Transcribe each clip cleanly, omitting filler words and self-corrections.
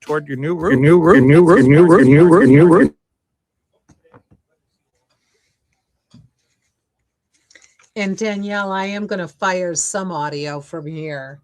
toward your new Your roof. new roof. Your new roof. Your new roof. Your new roof. Your new roof. And Danielle, I am going to fire some audio from here.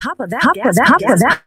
Top of that.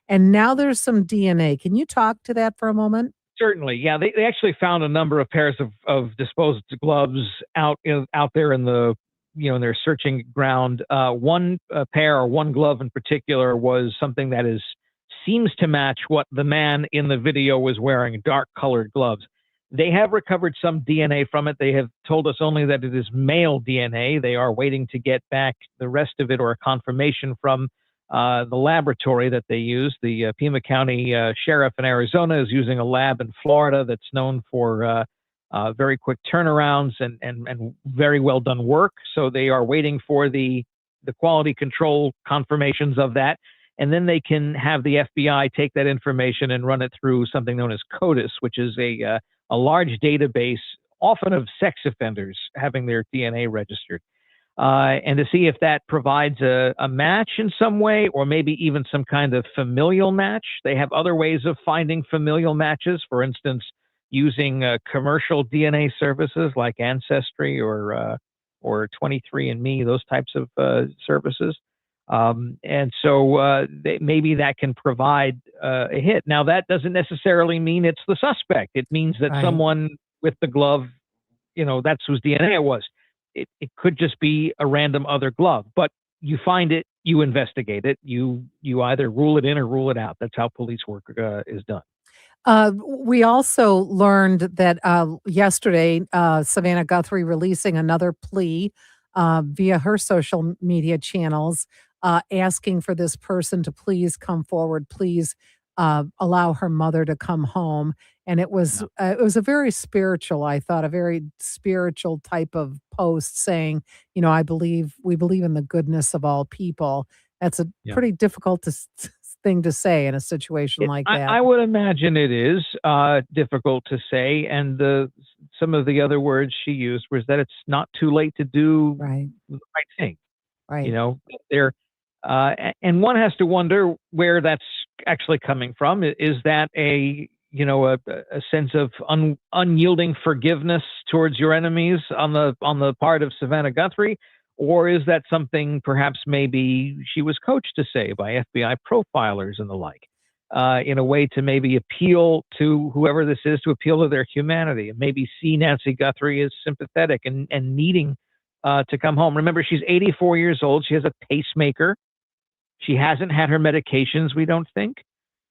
And now there's some DNA. Can you talk to that for a moment? Certainly, yeah. They actually found a number of pairs of disposed gloves out there in the in their searching ground. One pair or one glove in particular was something that is seems to match what the man in the video was wearing, dark colored gloves. They have recovered some DNA from it. They have told us only that it is male DNA. They are waiting to get back the rest of it or a confirmation from the laboratory that they use. The Pima County Sheriff in Arizona is using a lab in Florida that's known for very quick turnarounds and very well done work. So they are waiting for the quality control confirmations of that. And then they can have the FBI take that information and run it through something known as CODIS, which is a large database, often of sex offenders having their DNA registered. And to see if that provides a match in some way, or maybe even some kind of familial match. They have other ways of finding familial matches, for instance, using commercial DNA services like Ancestry or 23andMe, those types of services. And so maybe that can provide a hit. Now, that doesn't necessarily mean it's the suspect. It means that Right. someone with the glove, that's whose DNA it was. It could just be a random other glove, but you find it, you investigate it, you either rule it in or rule it out. That's how police work is done. We also learned that yesterday, Savannah Guthrie releasing another plea via her social media channels, asking for this person to please come forward, please allow her mother to come home. And it was a very spiritual, I thought, a very spiritual type of post saying, we believe in the goodness of all people. That's a Yeah. pretty difficult thing to say in a situation like that. I would imagine it is difficult to say, and some of the other words she used was that it's not too late to do Right, the right thing. You right. know, there, and one has to wonder where that's actually coming from. Is that a sense of unyielding forgiveness towards your enemies on the part of Savannah Guthrie? Or is that something perhaps maybe she was coached to say by FBI profilers and the like, in a way to maybe appeal to whoever this is, to appeal to their humanity and maybe see Nancy Guthrie as sympathetic and needing to come home? Remember, she's 84 years old. She has a pacemaker. She hasn't had her medications, we don't think.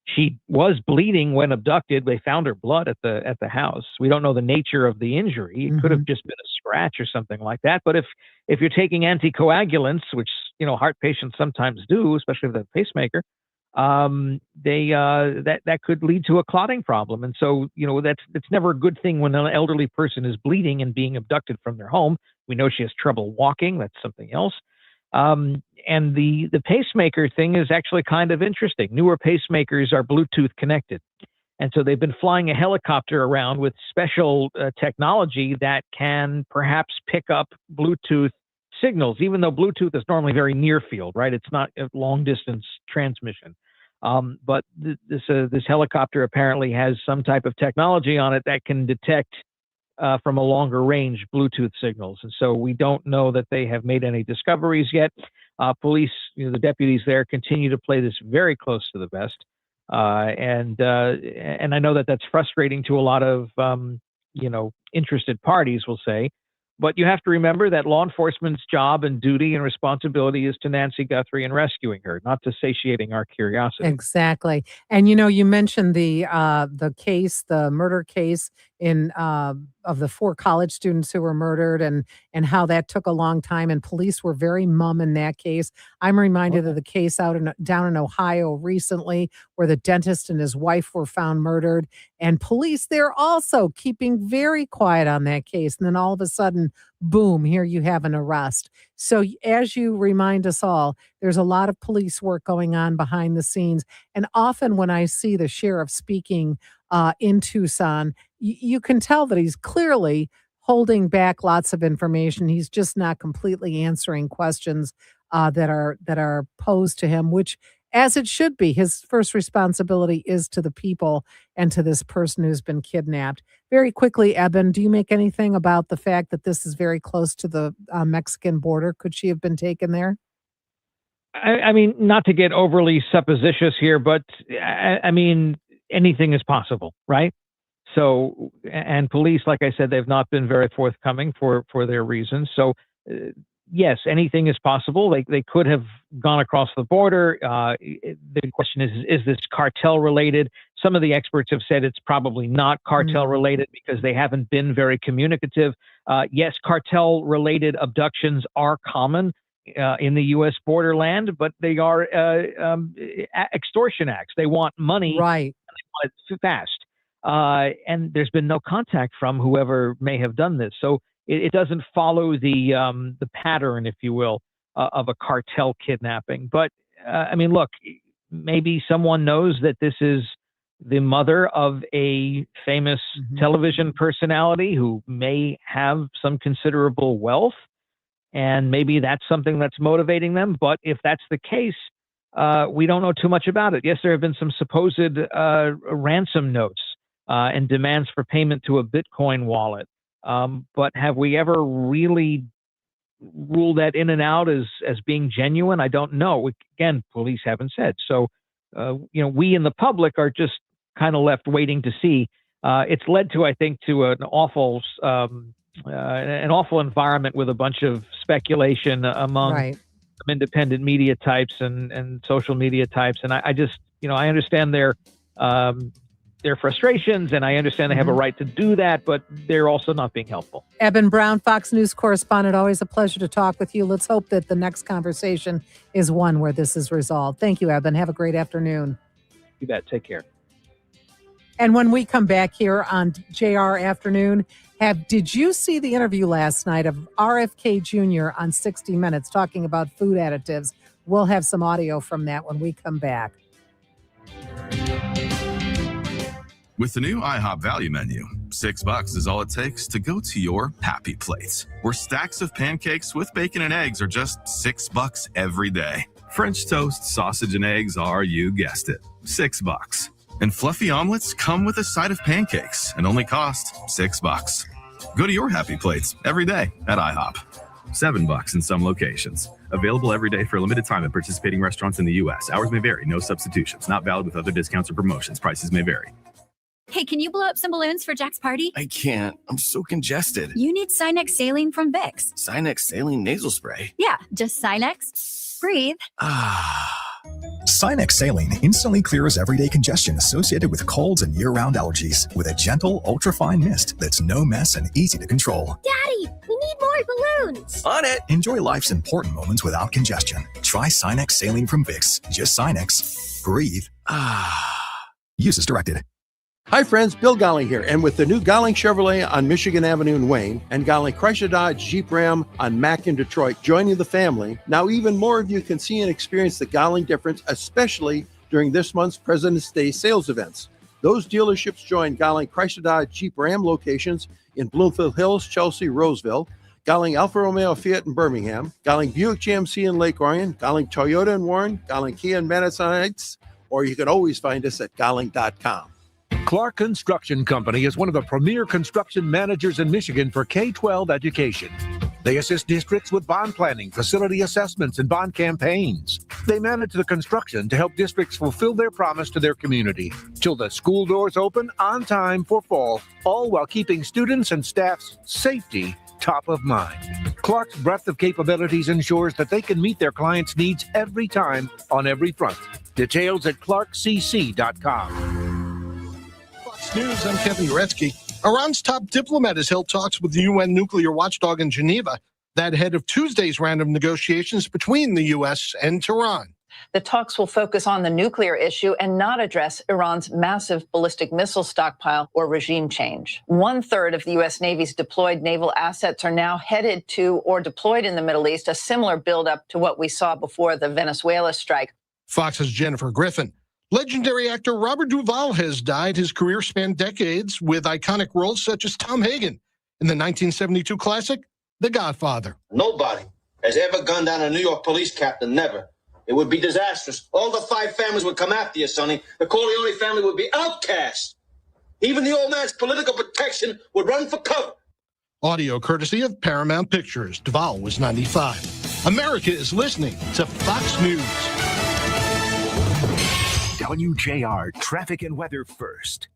She was bleeding when abducted. They found her blood at the house. We don't know the nature of the injury. It could have Mhm. just been a scratch or something like that. But if you're taking anticoagulants, which heart patients sometimes do, especially with a pacemaker, they that could lead to a clotting problem. And so that's never a good thing when an elderly person is bleeding and being abducted from their home. We know she has trouble walking. That's something else. And the pacemaker thing is actually kind of interesting. Newer pacemakers are Bluetooth connected. And so they've been flying a helicopter around with special technology that can perhaps pick up Bluetooth signals, even though Bluetooth is normally very near field, right? It's not a long distance transmission. But this helicopter apparently has some type of technology on it that can detect from a longer range Bluetooth signals. And so we don't know that they have made any discoveries yet. Police, the deputies there continue to play this very close to the vest. And I know that that's frustrating to a lot of, interested parties, we'll say. But you have to remember that law enforcement's job and duty and responsibility is to Nancy Guthrie and rescuing her, not to satiating our curiosity. Exactly. And you mentioned the case, the murder case in of the four college students who were murdered and how that took a long time and police were very mum in that case. I'm reminded of the case down in Ohio recently where the dentist and his wife were found murdered and police there also keeping very quiet on that case. And then all of a sudden, boom, here you have an arrest. So as you remind us all, there's a lot of police work going on behind the scenes. And often when I see the sheriff speaking in Tucson, you can tell that he's clearly holding back lots of information. He's just not completely answering questions that are posed to him, which, as it should be, his first responsibility is to the people and to this person who's been kidnapped. Very quickly, Eben, do you make anything about the fact that this is very close to the Mexican border? Could she have been taken there? I mean, not to get overly suppositious here, but I mean, anything is possible, right? So, and police, like I said, they've not been very forthcoming for their reasons. So, yes, anything is possible. They could have gone across the border. The question is this cartel related? Some of the experts have said it's probably not cartel related because they haven't been very communicative. Yes, cartel related abductions are common in the U.S. borderland, but they are extortion acts. They want money, Right. and they want it fast. And there's been no contact from whoever may have done this. So it doesn't follow the pattern, if you will, of a cartel kidnapping. But I mean, look, maybe someone knows that this is the mother of a famous television personality who may have some considerable wealth, and maybe that's something that's motivating them. But if that's the case, we don't know too much about it. Yes, there have been some supposed ransom notes and demands for payment to a Bitcoin wallet. But have we ever really ruled that in and out as being genuine? I don't know. Again, police haven't said. So, we in the public are just kind of left waiting to see. It's led to, I think, to an awful environment with a bunch of speculation among some independent media types and social media types. And I just, I understand their frustrations, and I understand they have a right to do that, but they're also not being helpful. Eben Brown, Fox News correspondent, always a pleasure to talk with you. Let's hope that the next conversation is one where this is resolved. Thank you, Eben. Have a great afternoon. You bet. Take care. And when we come back here on JR Afternoon, did you see the interview last night of RFK Jr. on 60 Minutes talking about food additives? We'll have some audio from that when we come back. With the new IHOP value menu, $6 is all it takes to go to your happy place, where stacks of pancakes with bacon and eggs are just $6 every day. French toast, sausage, and eggs are, you guessed it, $6. And fluffy omelets come with a side of pancakes and only cost $6. Go to your happy plates every day at IHOP. $7 in some locations. Available every day for a limited time at participating restaurants in the U.S. Hours may vary. No substitutions. Not valid with other discounts or promotions. Prices may vary. Hey, can you blow up some balloons for Jack's party? I can't. I'm so congested. You need Sinex Saline from Vicks. Sinex Saline nasal spray? Yeah, just Sinex. Breathe. Sinex Saline instantly clears everyday congestion associated with colds and year-round allergies with a gentle, ultra-fine mist that's no mess and easy to control. Daddy, we need more balloons. On it. Enjoy life's important moments without congestion. Try Sinex Saline from Vicks. Just Sinex. Breathe. Use as directed. Hi friends, Bill Golling here, and with the new Golling Chevrolet on Michigan Avenue in Wayne and Golling Chrysler Dodge Jeep Ram on Mack in Detroit joining the family, now even more of you can see and experience the Golling difference, especially during this month's President's Day sales events. Those dealerships join Golling Chrysler Dodge Jeep Ram locations in Bloomfield Hills, Chelsea, Roseville, Golling Alfa Romeo Fiat in Birmingham, Golling Buick GMC in Lake Orion, Golling Toyota in Warren, Golling Kia in Madison Heights, or you can always find us at golling.com. Clark Construction Company is one of the premier construction managers in Michigan for K-12 education. They assist districts with bond planning, facility assessments, and bond campaigns. They manage the construction to help districts fulfill their promise to their community till the school doors open on time for fall, all while keeping students and staff's safety top of mind. Clark's breadth of capabilities ensures that they can meet their clients' needs every time on every front. Details at clarkcc.com. News, I'm Kevin Gretzky. Iran's top diplomat has held talks with the UN nuclear watchdog in Geneva, that ahead of Tuesday's round of negotiations between the U.S. and Tehran. The talks will focus on the nuclear issue and not address Iran's massive ballistic missile stockpile or regime change. 1/3 of the U.S. Navy's deployed naval assets are now headed to or deployed in the Middle East, a similar buildup to what we saw before the Venezuela strike. Fox's Jennifer Griffin. Legendary actor Robert Duvall has died. His career spanned decades with iconic roles such as Tom Hagen in the 1972 classic, The Godfather. Nobody has ever gunned down a New York police captain, never. It would be disastrous. All the 5 families would come after you, Sonny. The Corleone family would be outcast. Even the old man's political protection would run for cover. Audio courtesy of Paramount Pictures. Duvall was 95. America is listening to Fox News. WJR Traffic and Weather First.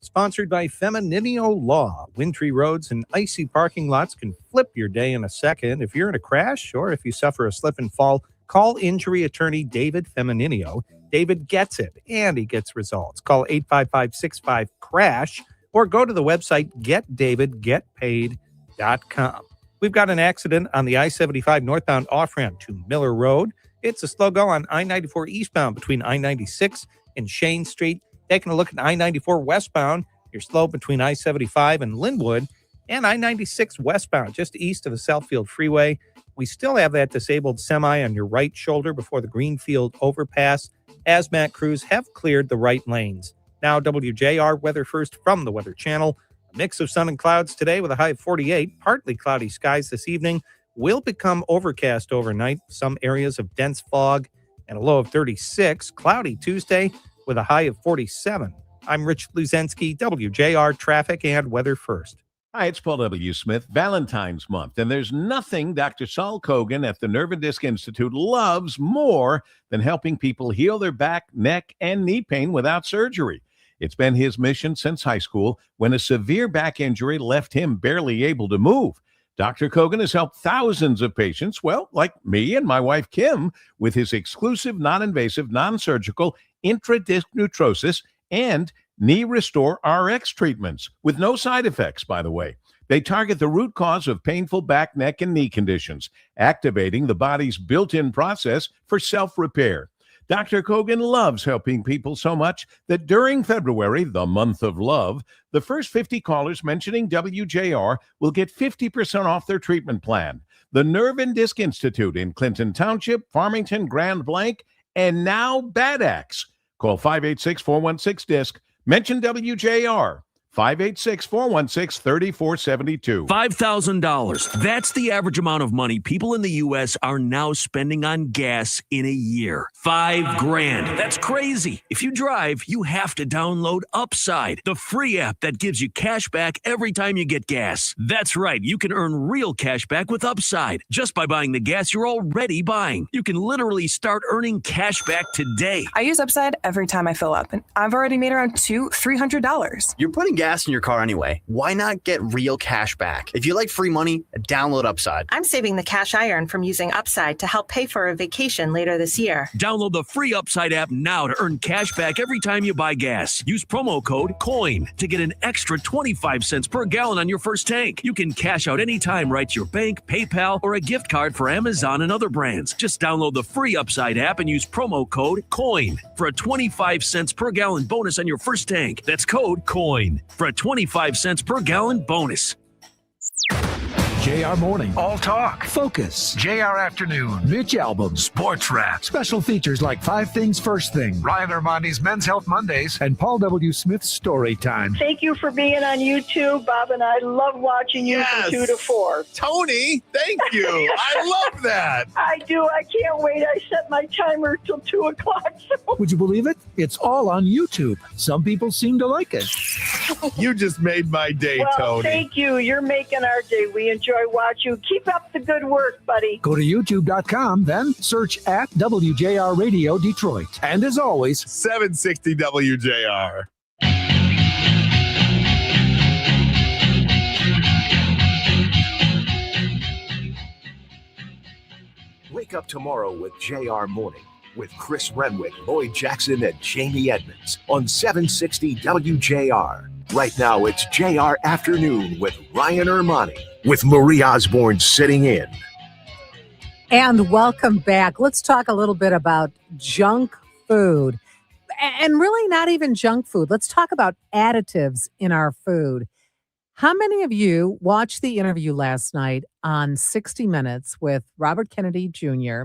Sponsored by Femininio Law. Wintry roads and icy parking lots can flip your day in a second. If you're in a crash or if you suffer a slip and fall, call injury attorney David Femininio. David gets it, and he gets results. Call 855-65-CRASH or go to the website getdavidgetpaid.com. We've got an accident on the I-75 northbound off-ramp to Miller Road. It's a slow go on I-94 eastbound between I-96 and Shane Street. Taking a look at I-94 westbound, you're slow between I-75 and Linwood, and I-96 westbound just east of the Southfield Freeway. We still have that disabled semi on your right shoulder before the Greenfield overpass. Hazmat crews have cleared the right lanes. Now WJR Weather First from the Weather Channel. A mix of sun and clouds today with a high of 48. Partly cloudy skies this evening. Will become overcast overnight. Some areas of dense fog and a low of 36. Cloudy Tuesday with a high of 47. I'm Rich Luzensky, WJR Traffic and Weather First. Hi, it's Paul W. Smith. Valentine's month, and there's nothing Dr. Saul Kogan at the Nerve and Disc Institute loves more than helping people heal their back, neck, and knee pain without surgery. It's been his mission since high school when a severe back injury left him barely able to move. Dr. Kogan has helped thousands of patients, well, like me and my wife Kim, with his exclusive, non-invasive, non-surgical intradisc neutrosis and Knee Restore RX treatments with no side effects, by the way. They target the root cause of painful back, neck, and knee conditions, activating the body's built-in process for self-repair. Dr. Kogan loves helping people so much that during February, the month of love, the first 50 callers mentioning WJR will get 50% off their treatment plan. The Nerve and Disc Institute in Clinton Township, Farmington, Grand Blanc, and now Bad Axe. Call 586-416-DISC. Mention WJR. 586-416-3472. $5,000. That's the average amount of money people in the U.S. are now spending on gas in a year. $5,000. That's crazy. If you drive, you have to download Upside, the free app that gives you cash back every time you get gas. That's right. You can earn real cash back with Upside just by buying the gas you're already buying. You can literally start earning cash back today. I use Upside every time I fill up, and I've already made around $200-$300. You're putting gas in your car anyway. Why not get real cash back? If you like free money, download Upside. I'm saving the cash I earn from using Upside to help pay for a vacation later this year. Download the free Upside app now to earn cash back every time you buy gas. Use promo code COIN to get an extra 25 cents per gallon on your first tank. You can cash out anytime right to your bank, PayPal, or a gift card for Amazon and other brands. Just download the free Upside app and use promo code COIN for a 25 cents per gallon bonus on your first tank. That's code COIN for a 25 cents per gallon bonus. JR Morning, All Talk, Focus, JR Afternoon, Mitch Albom, Sports Wrap, special features like 5 Things First Thing, Ryan Ermanni's Men's Health Mondays, and Paul W. Smith's Story Time. Thank you for being on YouTube, Bob, and I love watching you from 2 to 4. Tony, thank you. I love that. I do. I can't wait. I set my timer till 2 o'clock. So. Would you believe it? It's all on YouTube. Some people seem to like it. You just made my day, well, Tony. Thank you. You're making our day. We enjoy watching you. Keep up the good work, buddy. Go to youtube.com, then search at WJR Radio Detroit. And as always, 760 WJR. Wake up tomorrow with JR Morning with Chris Renwick, Lloyd Jackson, and Jamie Edmonds on 760 WJR. Right now, it's JR Afternoon with Ryan Ermanni, with Marie Osborne sitting in. And welcome back. Let's talk a little bit about junk food. And really not even junk food. Let's talk about additives in our food. How many of you watched the interview last night on 60 Minutes with Robert Kennedy Jr.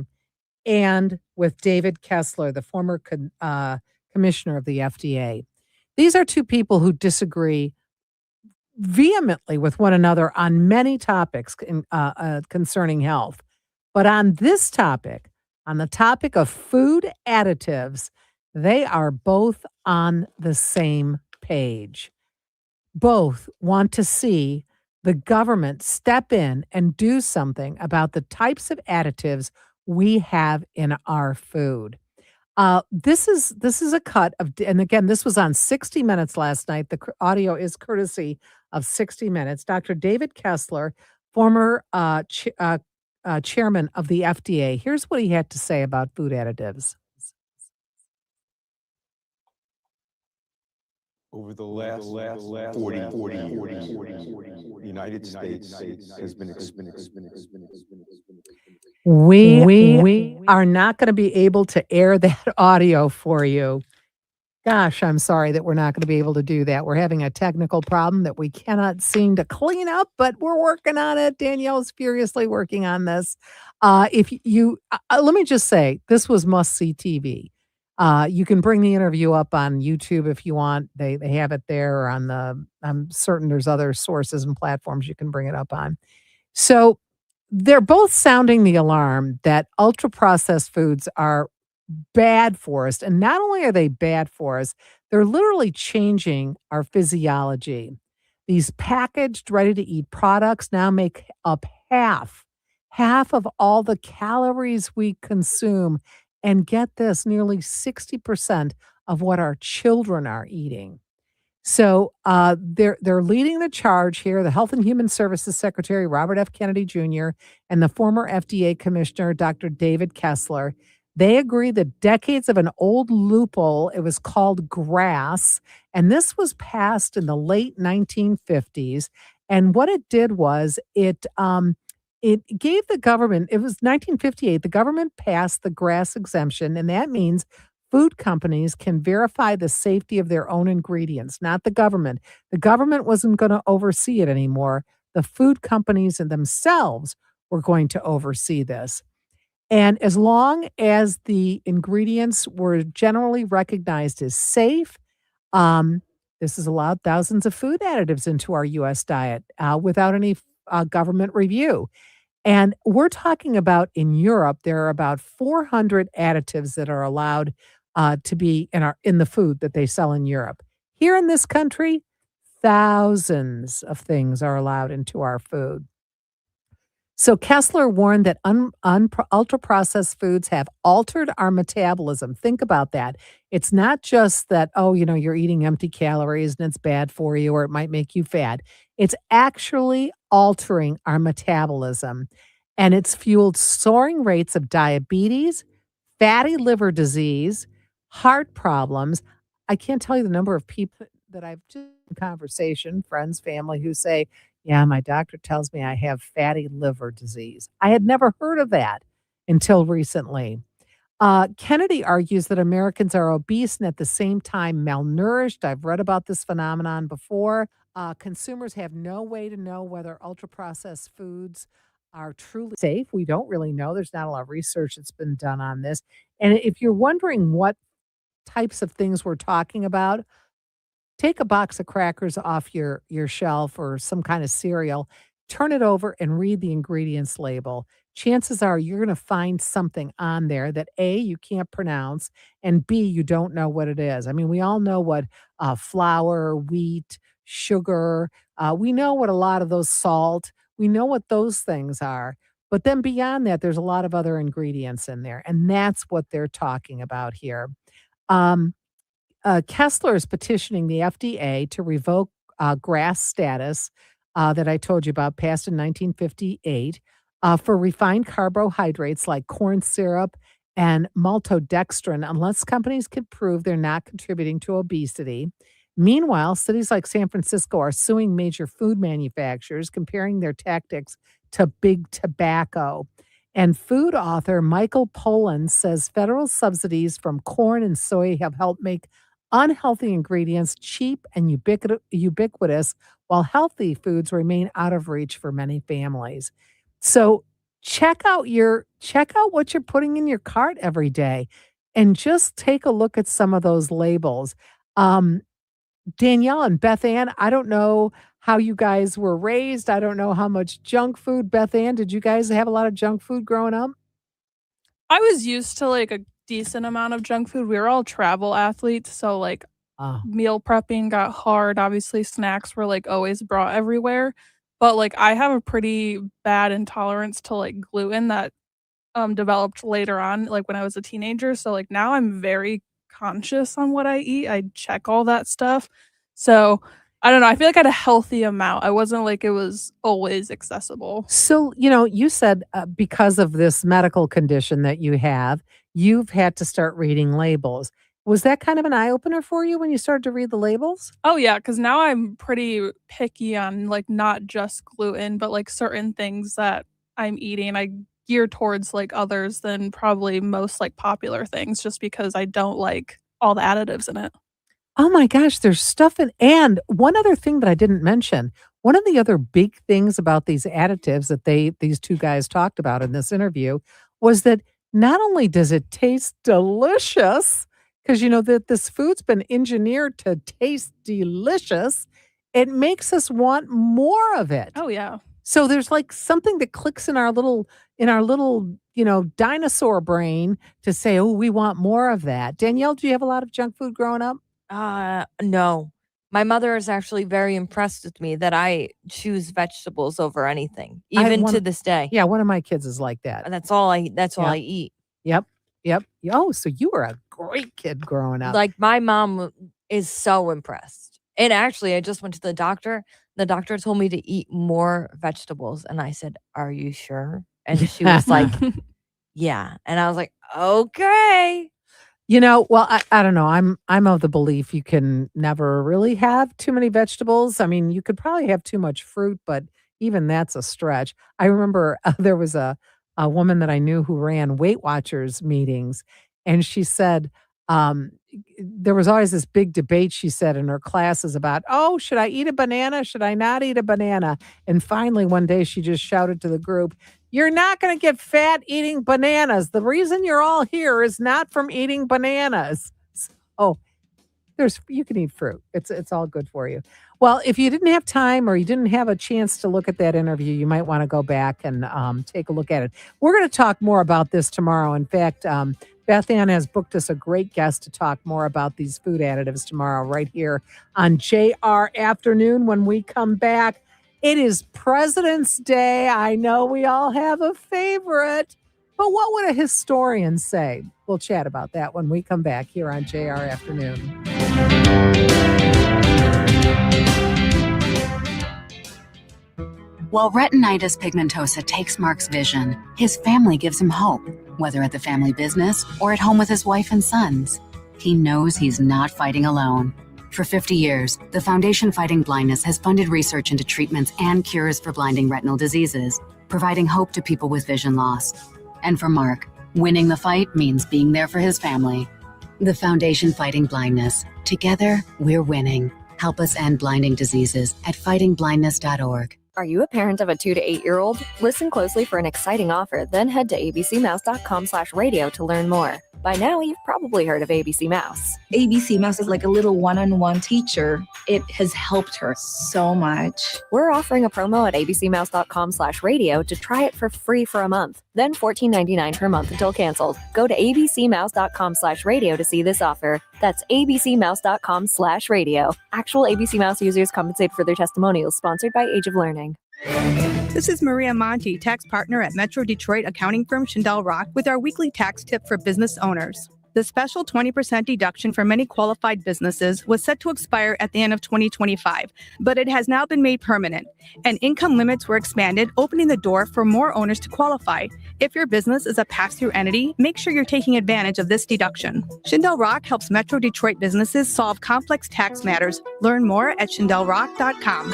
and with David Kessler, the former commissioner of the FDA? These are two people who disagree vehemently with one another on many topics concerning health. But on this topic, on the topic of food additives, they are both on the same page. Both want to see the government step in and do something about the types of additives we have in our food. This is a cut of, and again, this was on 60 Minutes last night. The audio is courtesy of 60 Minutes. Dr. David Kessler, former chairman of the FDA. Here's what he had to say about food additives. Over the last 40 years, the United States has been We are not going to be able to air that audio for you. Gosh, I'm sorry that we're not going to be able to do that. We're having a technical problem that we cannot seem to clean up, but we're working on it. Danielle's furiously working on this. If you, let me just say, this was must-see TV. You can bring the interview up on YouTube if you want. They have it there, or on the. I'm certain there's other sources and platforms you can bring it up on. So they're both sounding the alarm that ultra processed foods are bad for us. And not only are they bad for us, they're literally changing our physiology. These packaged, ready to eat products now make up half of all the calories we consume. And get this, nearly 60% of what our children are eating. So they're leading the charge here. The Health and Human Services Secretary Robert F. Kennedy Jr. and the former FDA Commissioner Dr. David Kessler, they agree that decades of an old loophole, it was called GRAS, and this was passed in the late 1950s. And what it did was it gave the government. It was 1958. The government passed the GRAS exemption, and that means food companies can verify the safety of their own ingredients, not the government. The government wasn't going to oversee it anymore. The food companies and themselves were going to oversee this. And as long as the ingredients were generally recognized as safe, this has allowed thousands of food additives into our U.S. diet without any government review. And we're talking about in Europe, there are about 400 additives that are allowed to be in the food that they sell in Europe. Here in this country, thousands of things are allowed into our food. So Kessler warned that ultra-processed foods have altered our metabolism. Think about that. It's not just that, you're eating empty calories and it's bad for you or it might make you fat. It's actually altering our metabolism. And it's fueled soaring rates of diabetes, fatty liver disease, heart problems. I can't tell you the number of people that I've just in conversation, friends, family, who say, yeah, my doctor tells me I have fatty liver disease. I had never heard of that until recently. Kennedy argues that Americans are obese and at the same time malnourished. I've read about this phenomenon before. Consumers have no way to know whether ultra-processed foods are truly safe. We don't really know. There's not a lot of research that's been done on this. And if you're wondering what types of things we're talking about, take a box of crackers off your shelf or some kind of cereal, turn it over and read the ingredients label. Chances are you're going to find something on there that A, you can't pronounce, and B, you don't know what it is. I mean, we all know what flour, wheat, sugar, we know what a lot of those salt, we know what those things are. But then beyond that, there's a lot of other ingredients in there, and that's what they're talking about here. Kessler is petitioning the FDA to revoke GRAS status that I told you about, passed in 1958, for refined carbohydrates like corn syrup and maltodextrin, unless companies can prove they're not contributing to obesity. Meanwhile, cities like San Francisco are suing major food manufacturers, comparing their tactics to big tobacco. And food author Michael Pollan says federal subsidies from corn and soy have helped make unhealthy ingredients cheap and ubiquitous, while healthy foods remain out of reach for many families. So check out what you're putting in your cart every day and just take a look at some of those labels. Danielle and Beth Ann, I don't know how you guys were raised. I don't know how much junk food. Beth Ann, did you guys have a lot of junk food growing up? I was used to like a decent amount of junk food. We were all travel athletes, so like meal prepping got hard. Obviously, snacks were like always brought everywhere. but like I have a pretty bad intolerance to like gluten that developed later on, like when I was a teenager. So like now I'm very conscious on what I eat. I check all that stuff. So I don't know. I feel like I had a healthy amount. I wasn't like it was always accessible. So, you said because of this medical condition that you have, you've had to start reading labels. Was that kind of an eye opener for you when you started to read the labels? Oh yeah, because now I'm pretty picky on like not just gluten, but like certain things that I'm eating. I gear towards like others than probably most like popular things just because I don't like all the additives in it. Oh my gosh, there's stuff in, and one other thing that I didn't mention, one of the other big things about these additives that these two guys talked about in this interview was that not only does it taste delicious, because that this food's been engineered to taste delicious, it makes us want more of it. Oh yeah. So there's like something that clicks in our little dinosaur brain to say, "Oh, we want more of that." Danielle, do you have a lot of junk food growing up? No. My mother is actually very impressed with me that I choose vegetables over anything, I had even one to of this day. Yeah, one of my kids is like that. And that's all I Yep. eat. Yep. Yep. Oh, so you were a great kid growing up. Like my mom is so impressed. And actually, I just went to the doctor. The doctor told me to eat more vegetables, and I said, "Are you sure?" And she was like, "Yeah." And I was like, "Okay." Well, I don't know. I'm of the belief you can never really have too many vegetables. I mean, you could probably have too much fruit, but even that's a stretch. I remember there was a woman that I knew who ran Weight Watchers meetings, and she said there was always this big debate, she said, in her classes about, oh, should I eat a banana? Should I not eat a banana? And finally, one day she just shouted to the group, "You're not going to get fat eating bananas. The reason you're all here is not from eating bananas." Oh, you can eat fruit. It's all good for you. Well, if you didn't have time or you didn't have a chance to look at that interview, you might want to go back and take a look at it. We're going to talk more about this tomorrow. In fact, Beth Ann has booked us a great guest to talk more about these food additives tomorrow, right here on JR Afternoon. When we come back, it is President's Day. I know we all have a favorite, but what would a historian say? We'll chat about that when we come back here on JR Afternoon. While retinitis pigmentosa takes Mark's vision, his family gives him hope, whether at the family business or at home with his wife and sons. He knows he's not fighting alone. For 50 years, the Foundation Fighting Blindness has funded research into treatments and cures for blinding retinal diseases, providing hope to people with vision loss. And for Mark, winning the fight means being there for his family. The Foundation Fighting Blindness. Together, we're winning. Help us end blinding diseases at fightingblindness.org. Are you a parent of a 2 to 8 year old? Listen closely for an exciting offer, then head to abcmouse.com/radio to learn more. By now, you've probably heard of ABC Mouse. ABC Mouse is like a little one-on-one teacher. It has helped her so much. We're offering a promo at abcmouse.com/radio to try it for free for a month, then $14.99 per month until canceled. Go to abcmouse.com/radio to see this offer. That's abcmouse.com/radio. Actual ABC Mouse users compensate for their testimonials, sponsored by Age of Learning. This is Maria Monti, tax partner at Metro Detroit accounting firm Schindel Rock, with our weekly tax tip for business owners. The special 20% deduction for many qualified businesses was set to expire at the end of 2025, but it has now been made permanent, and income limits were expanded, opening the door for more owners to qualify. If your business is a pass-through entity, make sure you're taking advantage of this deduction. Schindel Rock helps Metro Detroit businesses solve complex tax matters. Learn more at schindelrock.com.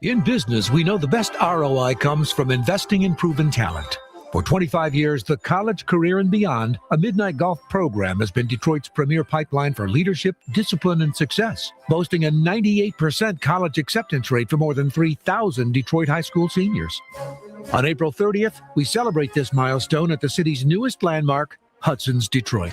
In business, we know the best ROI comes from investing in proven talent. For 25 years, the College, Career, and Beyond, a midnight golf program, has been Detroit's premier pipeline for leadership, discipline, and success, boasting a 98% college acceptance rate for more than 3,000 Detroit high school seniors. On April 30th, we celebrate this milestone at the city's newest landmark, Hudson's Detroit.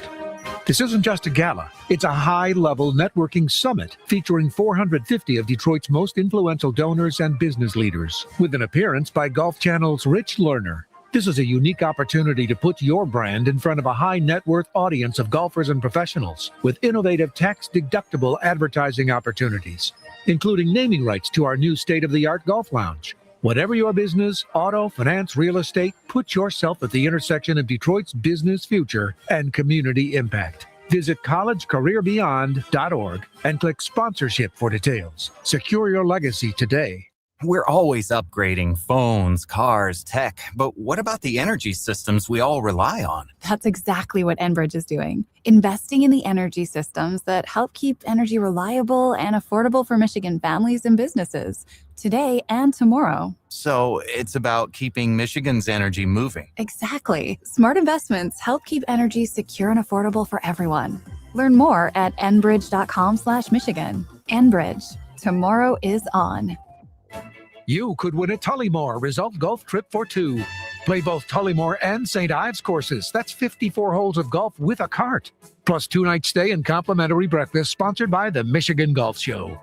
This isn't just a gala. It's a high-level networking summit featuring 450 of Detroit's most influential donors and business leaders, with an appearance by Golf Channel's Rich Lerner. This is a unique opportunity to put your brand in front of a high-net-worth audience of golfers and professionals with innovative tax-deductible advertising opportunities. including naming rights to our new state-of-the-art golf lounge. Whatever your business, auto, finance, real estate, put yourself at the intersection of Detroit's business future and community impact. Visit collegecareerbeyond.org and click sponsorship for details. Secure your legacy today. We're always upgrading phones, cars, tech, but what about the energy systems we all rely on? That's exactly what Enbridge is doing, investing in the energy systems that help keep energy reliable and affordable for Michigan families and businesses, today and tomorrow. So it's about keeping Michigan's energy moving. Exactly. Smart investments help keep energy secure and affordable for everyone. Learn more at enbridge.com/Michigan. Enbridge. Tomorrow is on. You could win a Tullymore Result Golf Trip for two. Play both Tullymore and St. Ives courses. That's 54 holes of golf with a cart. Plus 2-night stay and complimentary breakfast sponsored by the Michigan Golf Show.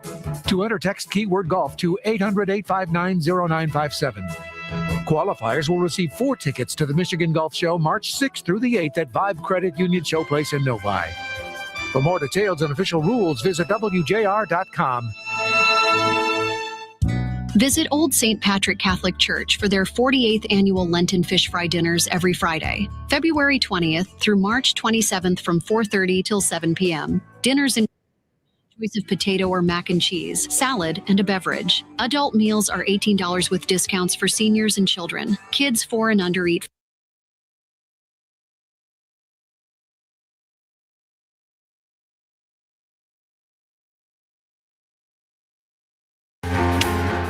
To enter, text keyword golf to 800-859-0957. Qualifiers will receive 4 tickets to the Michigan Golf Show March 6th through the 8th at Vive Credit Union Showplace in Novi. For more details and official rules, visit WJR.com. Visit Old St. Patrick Catholic Church for their 48th annual Lenten Fish Fry dinners every Friday, February 20th through March 27th from 4:30 till 7 p.m. Dinners include a choice of potato or mac and cheese, salad, and a beverage. Adult meals are $18 with discounts for seniors and children. Kids 4 and under eat.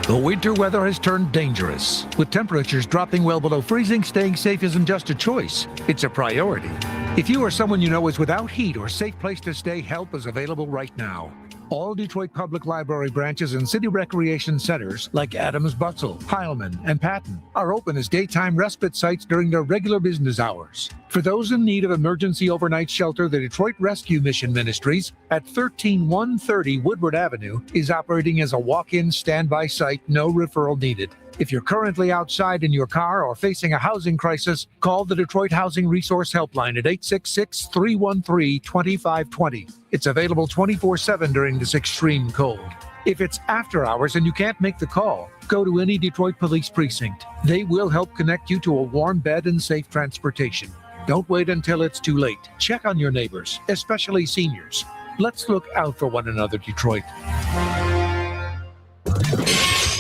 The winter weather has turned dangerous. With temperatures dropping well below freezing, staying safe isn't just a choice, it's a priority. If you or someone you know is without heat or safe place to stay, help is available right now. All Detroit Public Library branches and city recreation centers like Adams Butzel, Heilman, and Patton are open as daytime respite sites during their regular business hours. For those in need of emergency overnight shelter, the Detroit Rescue Mission Ministries at 13130 Woodward Avenue is operating as a walk-in standby site, no referral needed. If you're currently outside in your car or facing a housing crisis, call the Detroit Housing Resource Helpline at 866-313-2520. It's available 24/7 during this extreme cold. If it's after hours and you can't make the call, go to any Detroit Police Precinct. They will help connect you to a warm bed and safe transportation. Don't wait until it's too late. Check on your neighbors, especially seniors. Let's look out for one another, Detroit.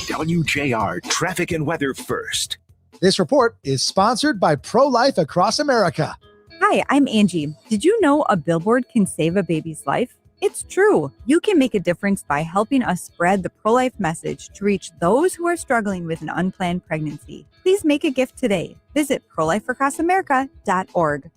WJR Traffic and Weather First. This report is sponsored by Pro-Life Across America. Hi, I'm Angie. Did you know a billboard can save a baby's life? It's true. You can make a difference by helping us spread the pro-life message to reach those who are struggling with an unplanned pregnancy. Please make a gift today. Visit prolifeacrossamerica.org.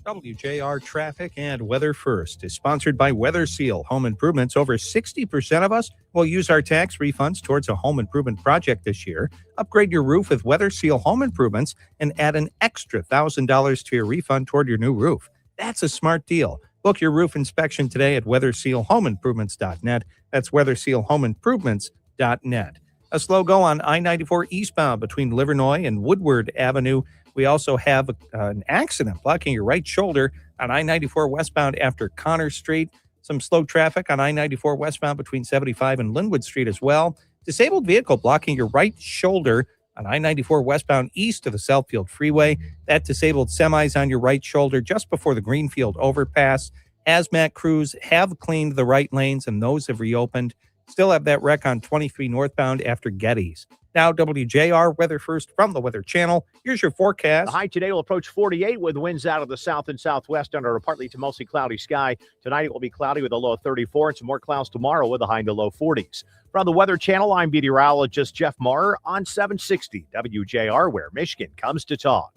WJR Traffic and Weather First is sponsored by Weather Seal Home Improvements. Over 60% of us will use our tax refunds towards a home improvement project this year. Upgrade your roof with Weather Seal Home Improvements and add an extra $1,000 to your refund toward your new roof. That's a smart deal. Book your roof inspection today at weathersealhomeimprovements.net. That's weathersealhomeimprovements.net. A slow go on I-94 eastbound between Livernois and Woodward Avenue. We also have an accident blocking your right shoulder on I-94 westbound after Connor Street. Some slow traffic on I-94 westbound between 75 and Linwood Street as well. Disabled vehicle blocking your right shoulder on I-94 westbound east of the Southfield Freeway. That disabled semi's on your right shoulder just before the Greenfield overpass. Hazmat crews have cleaned the right lanes and those have reopened. Still have that wreck on 23 northbound after Getty's. Now, WJR Weather First from the Weather Channel. Here's your forecast. The high today will approach 48 with winds out of the south and southwest under a partly to mostly cloudy sky. Tonight it will be cloudy with a low of 34 and some more clouds tomorrow with a high in the low 40s. From the Weather Channel, I'm meteorologist Jeff Maurer on 760 WJR, where Michigan comes to talk.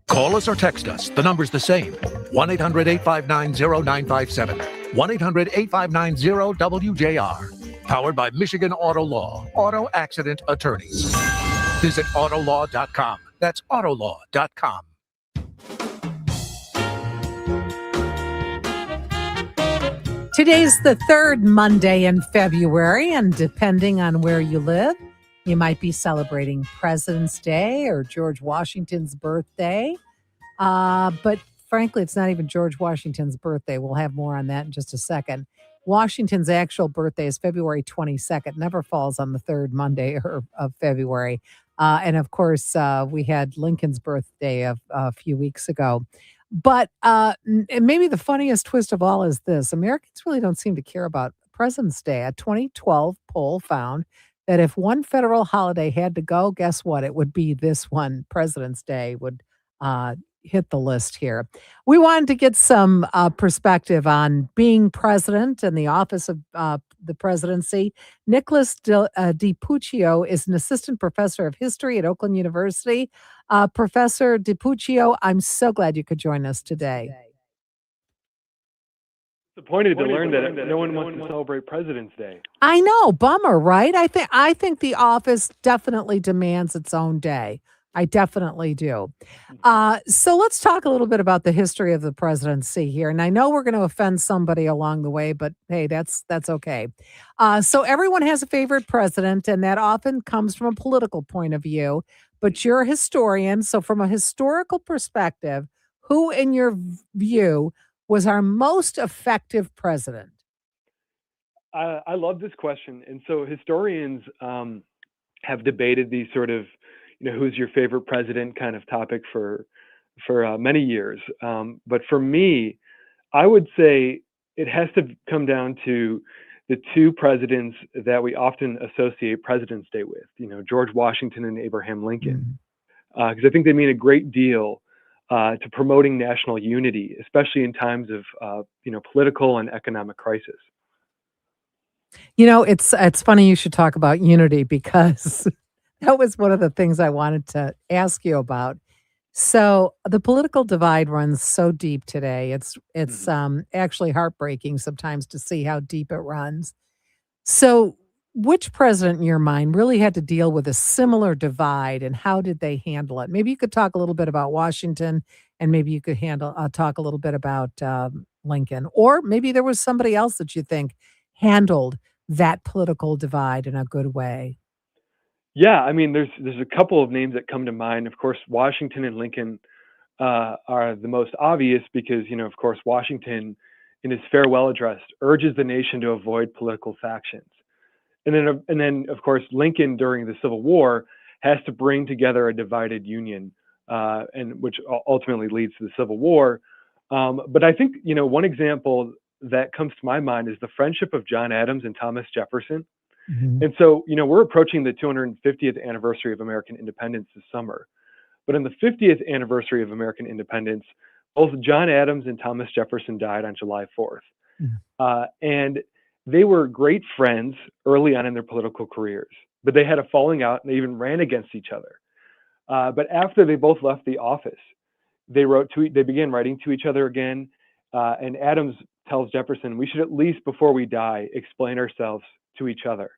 Call us or text us. The number's the same. 1-800-859-0957. 1-800-859-0WJR. Powered by Michigan Auto Law, auto accident attorneys. Visit autolaw.com. That's autolaw.com. Today's the third Monday in February, and depending on where you live, you might be celebrating President's Day or George Washington's birthday. But frankly, it's not even George Washington's birthday. We'll have more on that in just a second. Washington's actual birthday is February 22nd, never falls on the third Monday of February. And of course, we had Lincoln's birthday a few weeks ago. But and maybe the funniest twist of all is this: Americans really don't seem to care about President's Day. A 2012 poll found that if one federal holiday had to go, guess what? It would be this one. President's Day would hit the list here. We wanted to get some perspective on being president and the office of the presidency. Nicholas DiPuccio is an assistant professor of history at Oakland University. Professor DiPuccio, I'm so glad you could join us today. Disappointed to learn that no one wants to celebrate President's Day. I know, bummer, right? I think the office definitely demands its own day. I definitely do. So let's talk a little bit about the history of the presidency here. And I know we're going to offend somebody along the way, but hey, that's okay. So everyone has a favorite president, and that often comes from a political point of view. But you're a historian, so from a historical perspective, who, in your view, was our most effective president? I love this question. And so historians have debated these sort of, who's your favorite president kind of topic for many years. But for me, I would say it has to come down to the two presidents that we often associate President's Day with, George Washington and Abraham Lincoln, because I think they mean a great deal to promoting national unity, especially in times of political and economic crisis. It's funny you should talk about unity because that was one of the things I wanted to ask you about. So the political divide runs so deep today. It's actually heartbreaking sometimes to see how deep it runs. So which president in your mind really had to deal with a similar divide, and how did they handle it? Maybe you could talk a little bit about Washington, and maybe you could talk a little bit about Lincoln, or maybe there was somebody else that you think handled that political divide in a good way. Yeah, I mean, there's a couple of names that come to mind. Of course, Washington and Lincoln are the most obvious because, of course, Washington, in his farewell address, urges the nation to avoid political factions. And then, of course, Lincoln during the Civil War has to bring together a divided union, and which ultimately leads to the Civil War. But I think, one example that comes to my mind is the friendship of John Adams and Thomas Jefferson. And so, we're approaching the 250th anniversary of American independence this summer. But on the 50th anniversary of American independence, both John Adams and Thomas Jefferson died on July 4th. And they were great friends early on in their political careers, but they had a falling out and they even ran against each other. But after they both left the office, they began writing to each other again. And Adams tells Jefferson, we should at least before we die, explain ourselves to each other.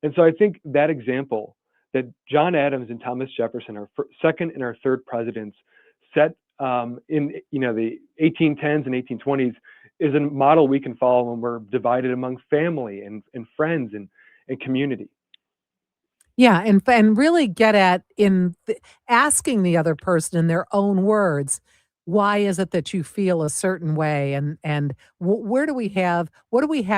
And so I think that example that John Adams and Thomas Jefferson, our second and our third presidents, set in the 1810s and 1820s is a model we can follow when we're divided among family and friends and community. Yeah, and really get at asking the other person in their own words, why is it that you feel a certain way, and what do we have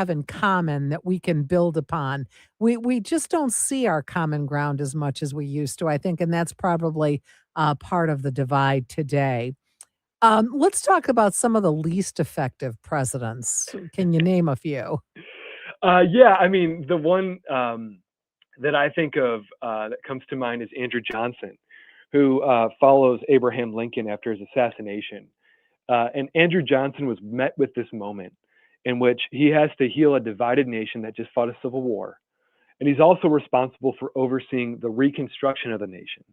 in common that we can build upon? We just don't see our common ground as much as we used to, I think, and that's probably part of the divide today. Let's talk about some of the least effective presidents. Can you name a few? Yeah, I mean, the one that I think of that comes to mind is Andrew Johnson, who follows Abraham Lincoln after his assassination. And Andrew Johnson was met with this moment in which he has to heal a divided nation that just fought a civil war. And he's also responsible for overseeing the reconstruction of the nation,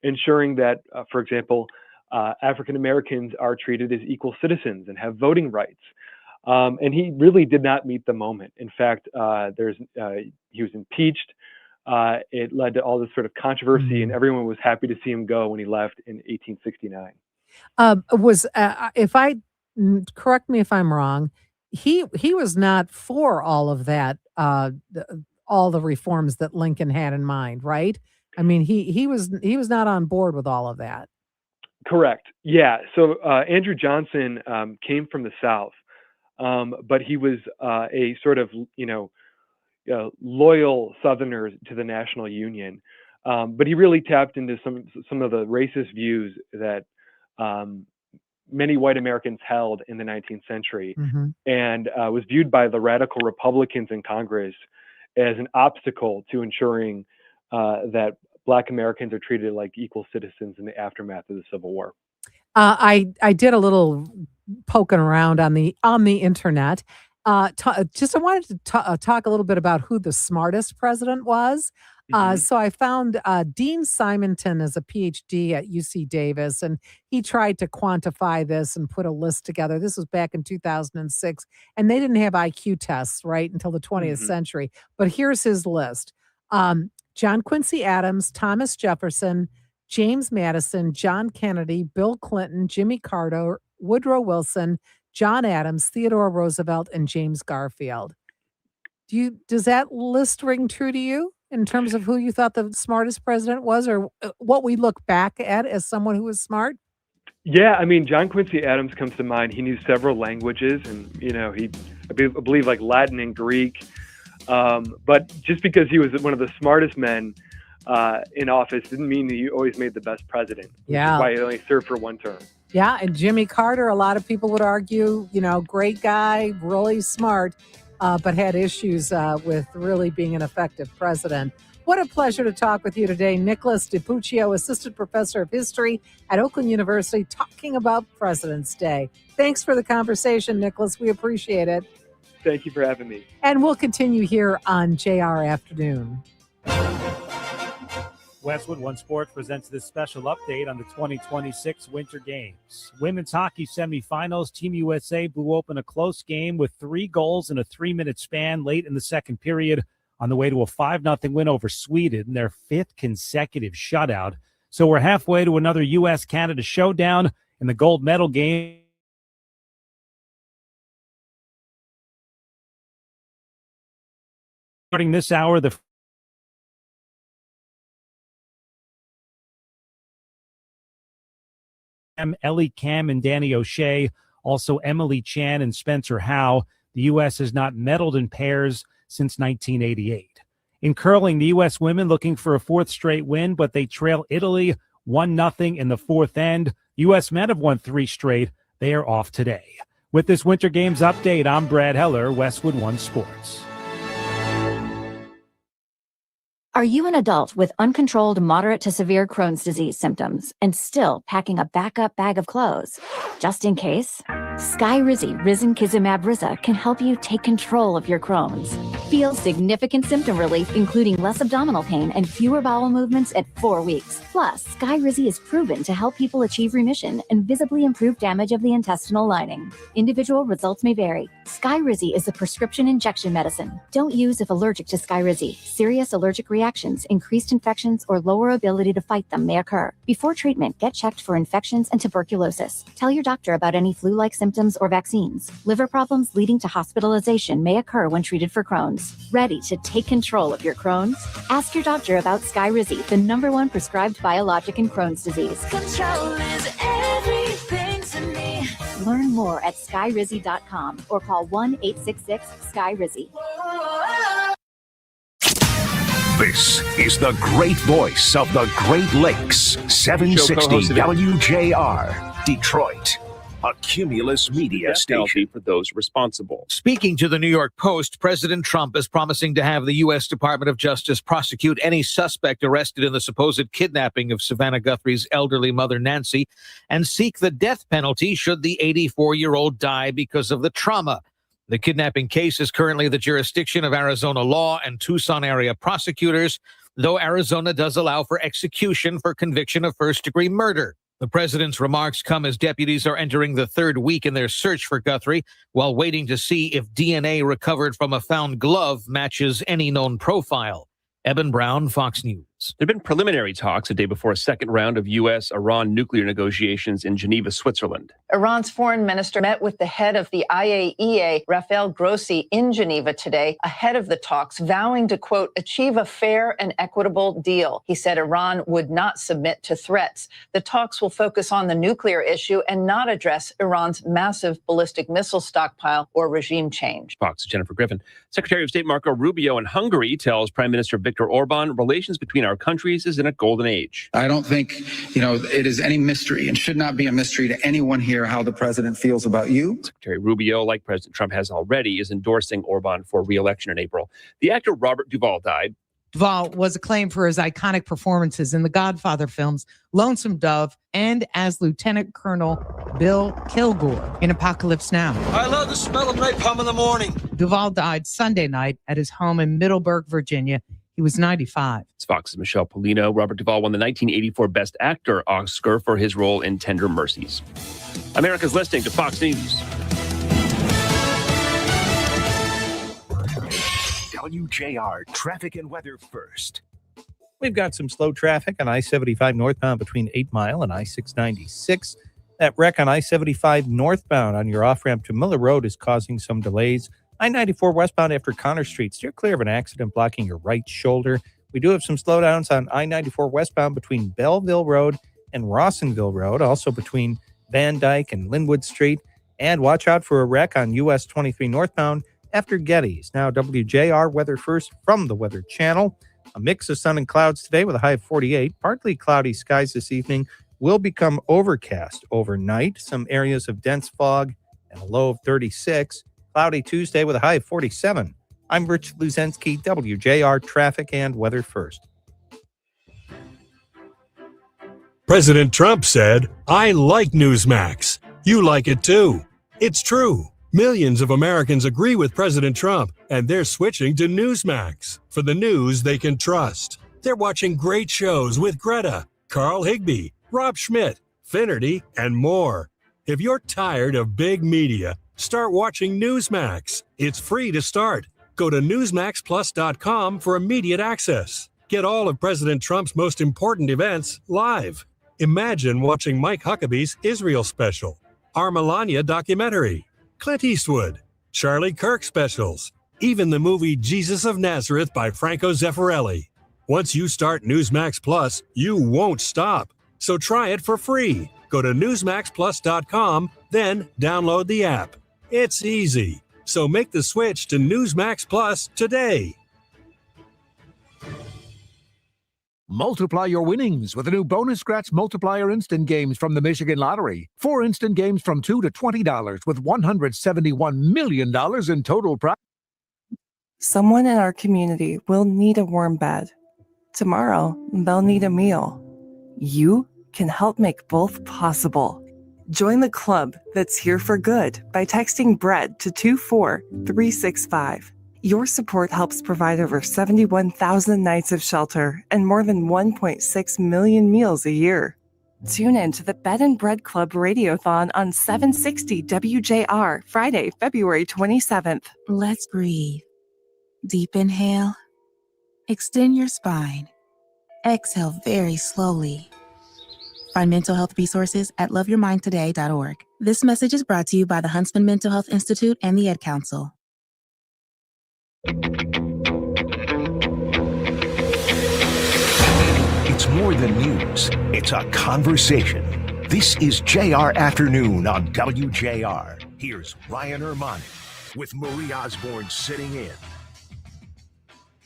ensuring that, for example, African Americans are treated as equal citizens and have voting rights. And he really did not meet the moment. In fact, he was impeached. It led to all this sort of controversy, and everyone was happy to see him go when he left in 1869. Correct me if I'm wrong, he was not for all of that, all the reforms that Lincoln had in mind, right? I mean, he was not on board with all of that. Correct. Yeah. So Andrew Johnson came from the South, but he was a sort of, loyal Southerner to the National Union. But he really tapped into some of the racist views that many white Americans held in the 19th century, and was viewed by the radical Republicans in Congress as an obstacle to ensuring that Black Americans are treated like equal citizens in the aftermath of the Civil War. I did a little poking around on the internet. I wanted to talk a little bit about who the smartest president was. So I found Dean Simonton as a PhD at UC Davis, and he tried to quantify this and put a list together. This was back in 2006, and they didn't have IQ tests, right, until the 20th century. But here's his list. John Quincy Adams, Thomas Jefferson, James Madison, John Kennedy, Bill Clinton, Jimmy Carter, Woodrow Wilson, John Adams, Theodore Roosevelt, and James Garfield. Does that list ring true to you in terms of who you thought the smartest president was, or what we look back at as someone who was smart? Yeah, I mean, John Quincy Adams comes to mind. He knew several languages, and I believe like Latin and Greek. But just because he was one of the smartest men in office didn't mean that he always made the best president. Yeah, which is why he only served for one term. Yeah, and Jimmy Carter, a lot of people would argue, great guy, really smart, but had issues with really being an effective president. What a pleasure to talk with you today, Nicholas DiPuccio, Assistant Professor of History at Oakland University, talking about President's Day. Thanks for the conversation, Nicholas. We appreciate it. Thank you for having me. And we'll continue here on JR Afternoon. Westwood One Sports presents this special update on the 2026 Winter Games. Women's hockey semifinals, Team USA blew open a close game with 3 goals in a 3-minute span late in the second period on the way to a 5-0 win over Sweden, their 5th consecutive shutout. So we're halfway to another U.S.-Canada showdown in the gold medal game. Starting this hour, the Ellie Cam and Danny O'Shea, also Emily Chan and Spencer Howe. The U.S. has not medaled in pairs since 1988. In curling, the U.S. women looking for a 4th straight win, but they trail Italy 1-0 in the 4th end. U.S. men have won 3 straight. They are off today. With this Winter Games update, I'm Brad Heller, Westwood One Sports. Are you an adult with uncontrolled moderate to severe Crohn's disease symptoms and still packing a backup bag of clothes? Just in case? Skyrizi Risankizumab Riza can help you take control of your Crohn's. Feel significant symptom relief, including less abdominal pain and fewer bowel movements at 4 weeks. Plus, Skyrizi is proven to help people achieve remission and visibly improve damage of the intestinal lining. Individual results may vary. Skyrizi is a prescription injection medicine. Don't use if allergic to Skyrizi. Serious allergic reactions, increased infections, or lower ability to fight them may occur. Before treatment, get checked for infections and tuberculosis. Tell your doctor about any flu-like symptoms or vaccines. Liver problems leading to hospitalization may occur when treated for Crohn's. Ready to take control of your Crohn's? Ask your doctor about Skyrizi, the #1 prescribed biologic in Crohn's disease. Control is everything to me. Learn more at skyrizi.com or call 1-866-SKYRIZI. This is the great voice of the Great Lakes, 760 WJR, Detroit, a Cumulus media station. For those responsible. Speaking to the New York Post, President Trump is promising to have the U.S. Department of Justice prosecute any suspect arrested in the supposed kidnapping of Savannah Guthrie's elderly mother, Nancy, and seek the death penalty should the 84-year-old die because of the trauma. The kidnapping case is currently the jurisdiction of Arizona law and Tucson area prosecutors, though Arizona does allow for execution for conviction of first-degree murder. The president's remarks come as deputies are entering the 3rd week in their search for Guthrie, while waiting to see if DNA recovered from a found glove matches any known profile. Eben Brown, Fox News. There have been preliminary talks a day before a second round of U.S.-Iran nuclear negotiations in Geneva, Switzerland. Iran's foreign minister met with the head of the IAEA, Rafael Grossi, in Geneva today, ahead of the talks, vowing to, quote, achieve a fair and equitable deal. He said Iran would not submit to threats. The talks will focus on the nuclear issue and not address Iran's massive ballistic missile stockpile or regime change. Fox's Jennifer Griffin. Secretary of State Marco Rubio in Hungary tells Prime Minister Viktor Orban relations between our countries is in a golden age. I don't think, it is any mystery and should not be a mystery to anyone here how the president feels about you. Secretary Rubio, like President Trump has already, is endorsing Orban for re-election in April. The actor Robert Duvall died. Duvall was acclaimed for his iconic performances in the Godfather films, Lonesome Dove, and as Lieutenant Colonel Bill Kilgore in Apocalypse Now. I love the smell of napalm in the morning. Duvall died Sunday night at his home in Middleburg, Virginia. He was 95. It's Fox's Michelle Polino. Robert Duvall won the 1984 Best Actor Oscar for his role in Tender Mercies. America's listening to Fox News. WJR traffic and weather first. We've got some slow traffic on I-75 northbound between 8 Mile and I-696. That wreck on I-75 northbound on your off-ramp to Miller Road is causing some delays. I-94 westbound after Connor Street, steer clear of an accident blocking your right shoulder. We do have some slowdowns on I-94 westbound between Belleville Road and Rawsonville Road, also between Van Dyke and Linwood Street. And watch out for a wreck on US 23 northbound after Getty's. Now WJR weather first from the Weather Channel. A mix of sun and clouds today with a high of 48. Partly cloudy skies this evening will become overcast overnight. Some areas of dense fog and a low of 36. Cloudy Tuesday with a high of 47. I'm Rich Luzensky, WJR traffic and weather first. President Trump said, "I like Newsmax. You like it too." It's true. Millions of Americans agree with President Trump, and they're switching to Newsmax for the news they can trust. They're watching great shows with Greta, Carl Higbie, Rob Schmidt, Finnerty, and more. If you're tired of big media, start watching Newsmax. It's free to start. Go to newsmaxplus.com for immediate access. Get all of President Trump's most important events live. Imagine watching Mike Huckabee's Israel special, our Melania documentary, Clint Eastwood, Charlie Kirk specials, even the movie Jesus of Nazareth by Franco Zeffirelli. Once you start Newsmax Plus, you won't stop. So try it for free. Go to newsmaxplus.com, then download the app. It's easy. So make the switch to Newsmax Plus today. Multiply your winnings with the new Bonus Scratch Multiplier Instant Games from the Michigan Lottery. 4 instant games from $2 to $20 with $171 million in total prize. Someone in our community will need a warm bed. Tomorrow, they'll need a meal. You can help make both possible. Join the club that's here for good by texting BREAD to 24365. Your support helps provide over 71,000 nights of shelter and more than 1.6 million meals a year. Tune in to the Bed and Bread Club Radiothon on 760 WJR, Friday, February 27th. Let's breathe. Deep inhale. Extend your spine. Exhale very slowly. Find mental health resources at loveyourmindtoday.org. This message is brought to you by the Huntsman Mental Health Institute and the Ed Council. It's more than news. It's a conversation. This is JR Afternoon on WJR. Here's Ryan Ermanni with Marie Osborne sitting in.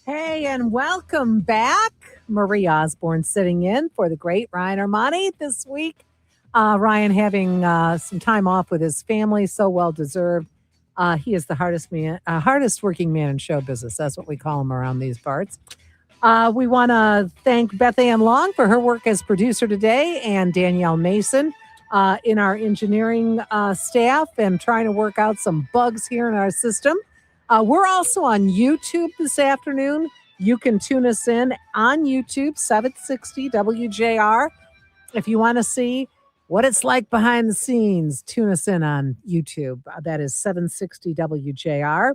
Hey, and welcome back. Marie Osborne sitting in for the great Ryan Ermanni this week. Ryan having some time off with his family, so well deserved. He is the hardest working man in show business. That's what we call him around these parts. We want to thank Beth Ann Long for her work as producer today, and Danielle Mason in our engineering staff, and trying to work out some bugs here in our system. We're also on YouTube this afternoon. You can tune us in on YouTube, 760 WJR. If you want to see what it's like behind the scenes, tune us in on YouTube. That is 760 WJR.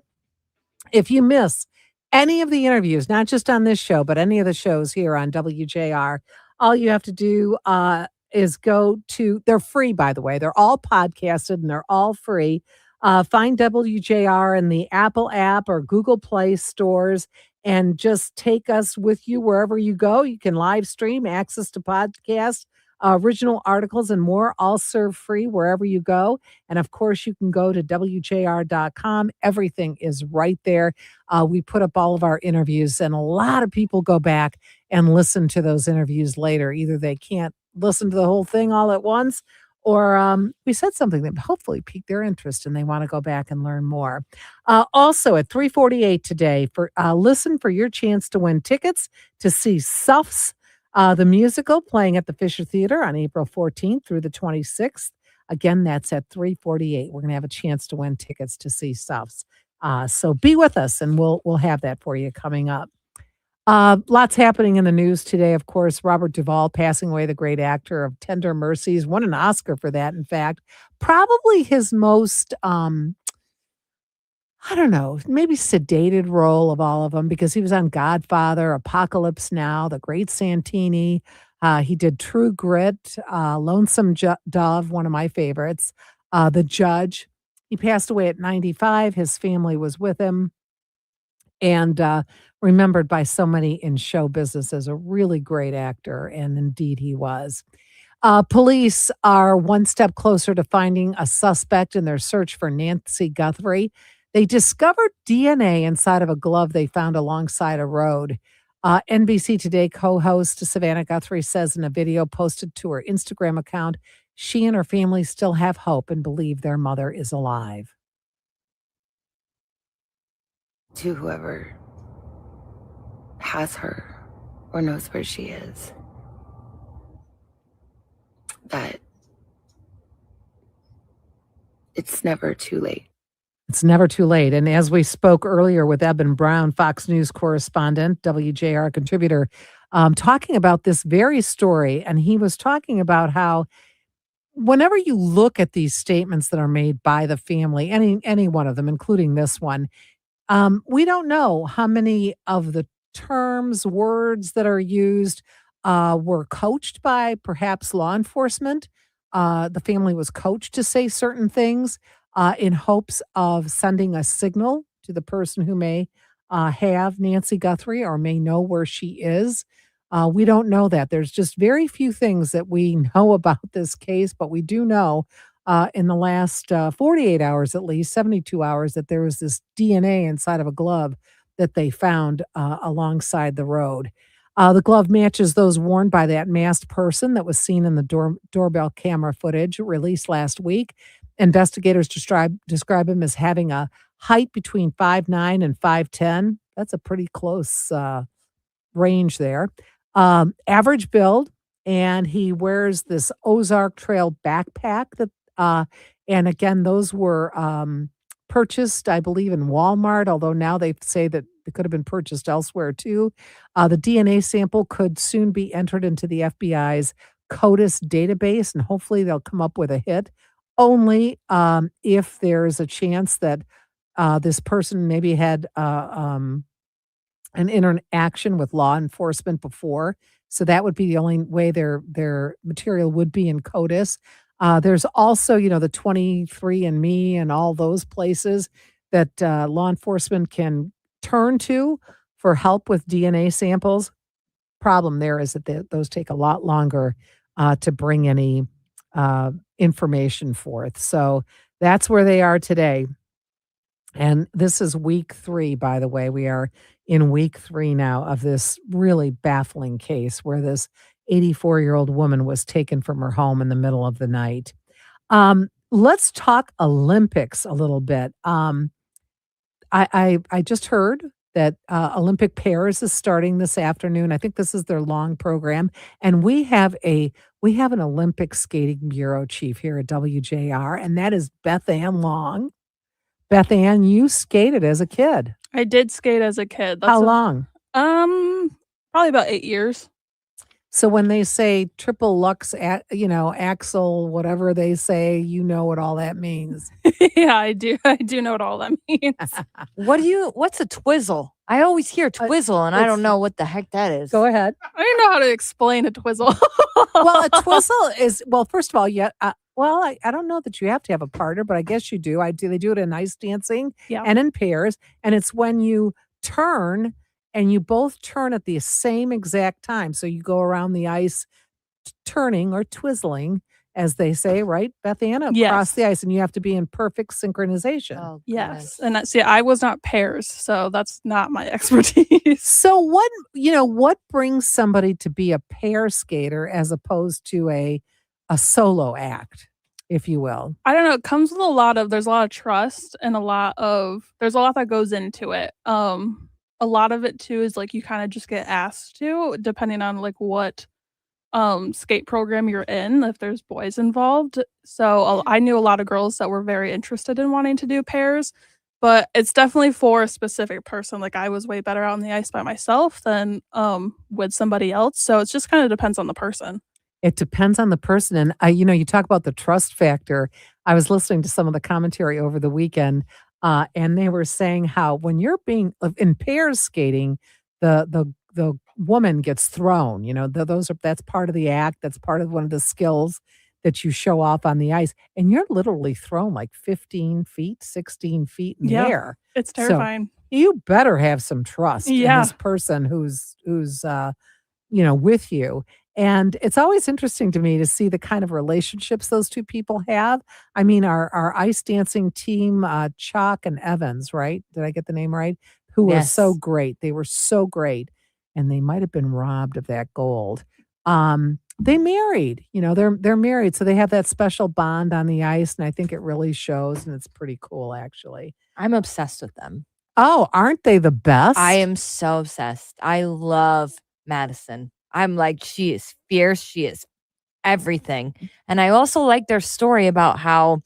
If you miss any of the interviews, not just on this show, but any of the shows here on WJR, all you have to do is go to, they're free, by the way. They're all podcasted and they're all free. Find WJR in the Apple app or Google Play stores and just take us with you wherever you go. You can live stream, access to podcasts, original articles, and more, all serve free wherever you go. And of course, you can go to WJR.com. Everything is right there. We put up all of our interviews, and a lot of people go back and listen to those interviews later. Either they can't listen to the whole thing all at once, or we said something that hopefully piqued their interest and they want to go back and learn more. Also at 3:48 today, for listen for your chance to win tickets to see Suffs, the musical, playing at the Fisher Theater on April 14th through the 26th. Again, that's at 3:48. We're going to have a chance to win tickets to see Suffs. So be with us, and we'll have that for you coming up. Lots happening in the news today. Of course, Robert Duvall passing away, the great actor of Tender Mercies, won an Oscar for that. In fact, probably his most, I don't know, maybe sedated role of all of them, because he was on Godfather, Apocalypse Now, The Great Santini. He did True Grit, Lonesome Dove, one of my favorites, The Judge. He passed away at 95. His family was with him, and remembered by so many in show business as a really great actor, and indeed he was. Police are one step closer to finding a suspect in their search for Nancy Guthrie. They discovered DNA inside of a glove they found alongside a road. NBC Today co-host Savannah Guthrie says in a video posted to her Instagram account, she and her family still have hope and believe their mother is alive. To whoever has her or knows where she is, that it's never too late. It's never too late. And as we spoke earlier with Eben Brown, Fox News correspondent, WJR contributor, talking about this very story, and he was talking about how whenever you look at these statements that are made by the family, any one of them, including this one, we don't know how many of the terms, words that are used were coached by perhaps law enforcement. The family was coached to say certain things in hopes of sending a signal to the person who may have Nancy Guthrie or may know where she is. We don't know that. There's just very few things that we know about this case, but we do know in the last 48 hours, at least 72 hours, that there was this DNA inside of a glove that they found alongside the road. The glove matches those worn by that masked person that was seen in the doorbell camera footage released last week. Investigators describe him as having a height between 5'9" and 5'10". That's a pretty close range there. Average build, and he wears this Ozark Trail backpack that, and again, those were purchased, I believe, in Walmart, although now they say that it could have been purchased elsewhere too. The DNA sample could soon be entered into the FBI's CODIS database, and hopefully they'll come up with a hit, only if there's a chance that this person maybe had an interaction with law enforcement before. So that would be the only way their material would be in CODIS. There's also, the 23andMe and all those places that law enforcement can turn to for help with DNA samples. Problem there is that those take a lot longer to bring any information forth. So that's where they are today. And this is week 3, by the way. We are in week 3 now of this really baffling case where this 84-year-old woman was taken from her home in the middle of the night. Let's talk Olympics a little bit. I just heard that Olympic Pairs is starting this afternoon. I think this is their long program, and we have an Olympic skating bureau chief here at WJR, and that is Beth Ann Long. Beth Ann, you skated as a kid. I did skate as a kid. How long? Probably about 8 years. So when they say triple lux, axle, whatever they say, you know what all that means. Yeah, I do. I do know what all that means. What's a twizzle? I always hear twizzle, and I don't know what the heck that is. Go ahead. I don't know how to explain a twizzle. Well, a twizzle is, well, first of all, yeah. Well, I don't know that you have to have a partner, but I guess you do. They do it in ice dancing and in pairs. And it's when you turn and you both turn at the same exact time. So you go around the ice turning or twizzling, as they say, right, Beth Ann, across the ice, and you have to be in perfect synchronization. Yes. And that's, I was not pairs, so that's not my expertise. So what brings somebody to be a pair skater as opposed to a solo act, if you will? I don't know. It comes with there's a lot of trust and there's a lot that goes into it. A lot of it too is like you kind of just get asked to, depending on like what skate program you're in, if there's boys involved. So I knew a lot of girls that were very interested in wanting to do pairs, but it's definitely for a specific person. Like I was way better out on the ice by myself than with somebody else. So it just kind of depends on the person. It depends on the person. And you talk about the trust factor. I was listening to some of the commentary over the weekend, and they were saying how when you're being in pairs skating, the woman gets thrown. That's part of the act. That's part of one of the skills that you show off on the ice. And you're literally thrown like 15 feet, 16 feet in the air. It's terrifying. So you better have some trust in this person who's with you. And it's always interesting to me to see the kind of relationships those two people have. I mean, our ice dancing team, Chalk and Evans, right? Did I get the name right? Who were so great. They were so great. And they might have been robbed of that gold. They married, they're married. So they have that special bond on the ice. And I think it really shows. And it's pretty cool, actually. I'm obsessed with them. Oh, aren't they the best? I am so obsessed. I love Madison. I'm like, she is fierce. She is everything. And I also like their story about how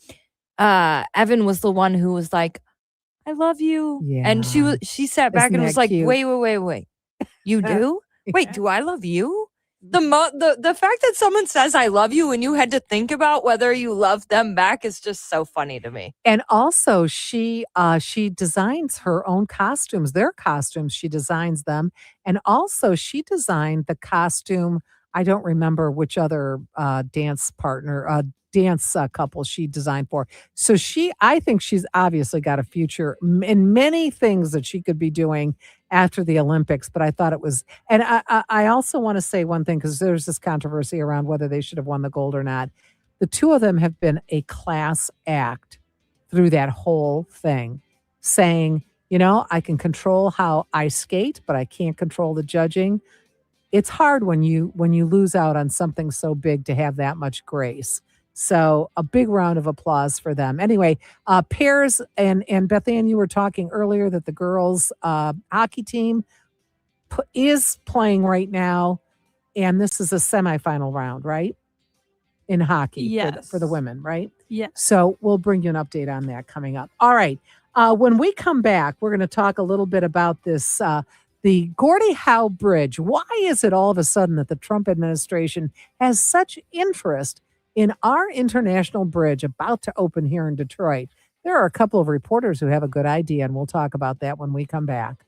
Evan was the one who was like, I love you. Yeah. And she sat back and was like, cute? Wait. You do? Wait, do I love you? The fact that someone says I love you and you had to think about whether you love them back is just so funny to me. And also she designs her own costumes, their costumes, she designs them. And also she designed the costume. I don't remember which other dance couple she designed for. So I think she's obviously got a future in many things that she could be doing after the Olympics. But I thought it was, and I also want to say one thing, because there's this controversy around whether they should have won the gold or not. The two of them have been a class act through that whole thing, saying, I can control how I skate, but I can't control the judging. It's hard when you lose out on something so big to have that much grace. So a big round of applause for them. Anyway, pairs, and Beth Ann, you were talking earlier that the girls' hockey team is playing right now, and this is a semifinal round, right? In hockey for the women, right? Yes. So we'll bring you an update on that coming up. All right. When we come back, we're going to talk a little bit about this, the Gordie Howe Bridge. Why is it all of a sudden that the Trump administration has such interest in our international bridge about to open here in Detroit? There are a couple of reporters who have a good idea, and we'll talk about that when we come back.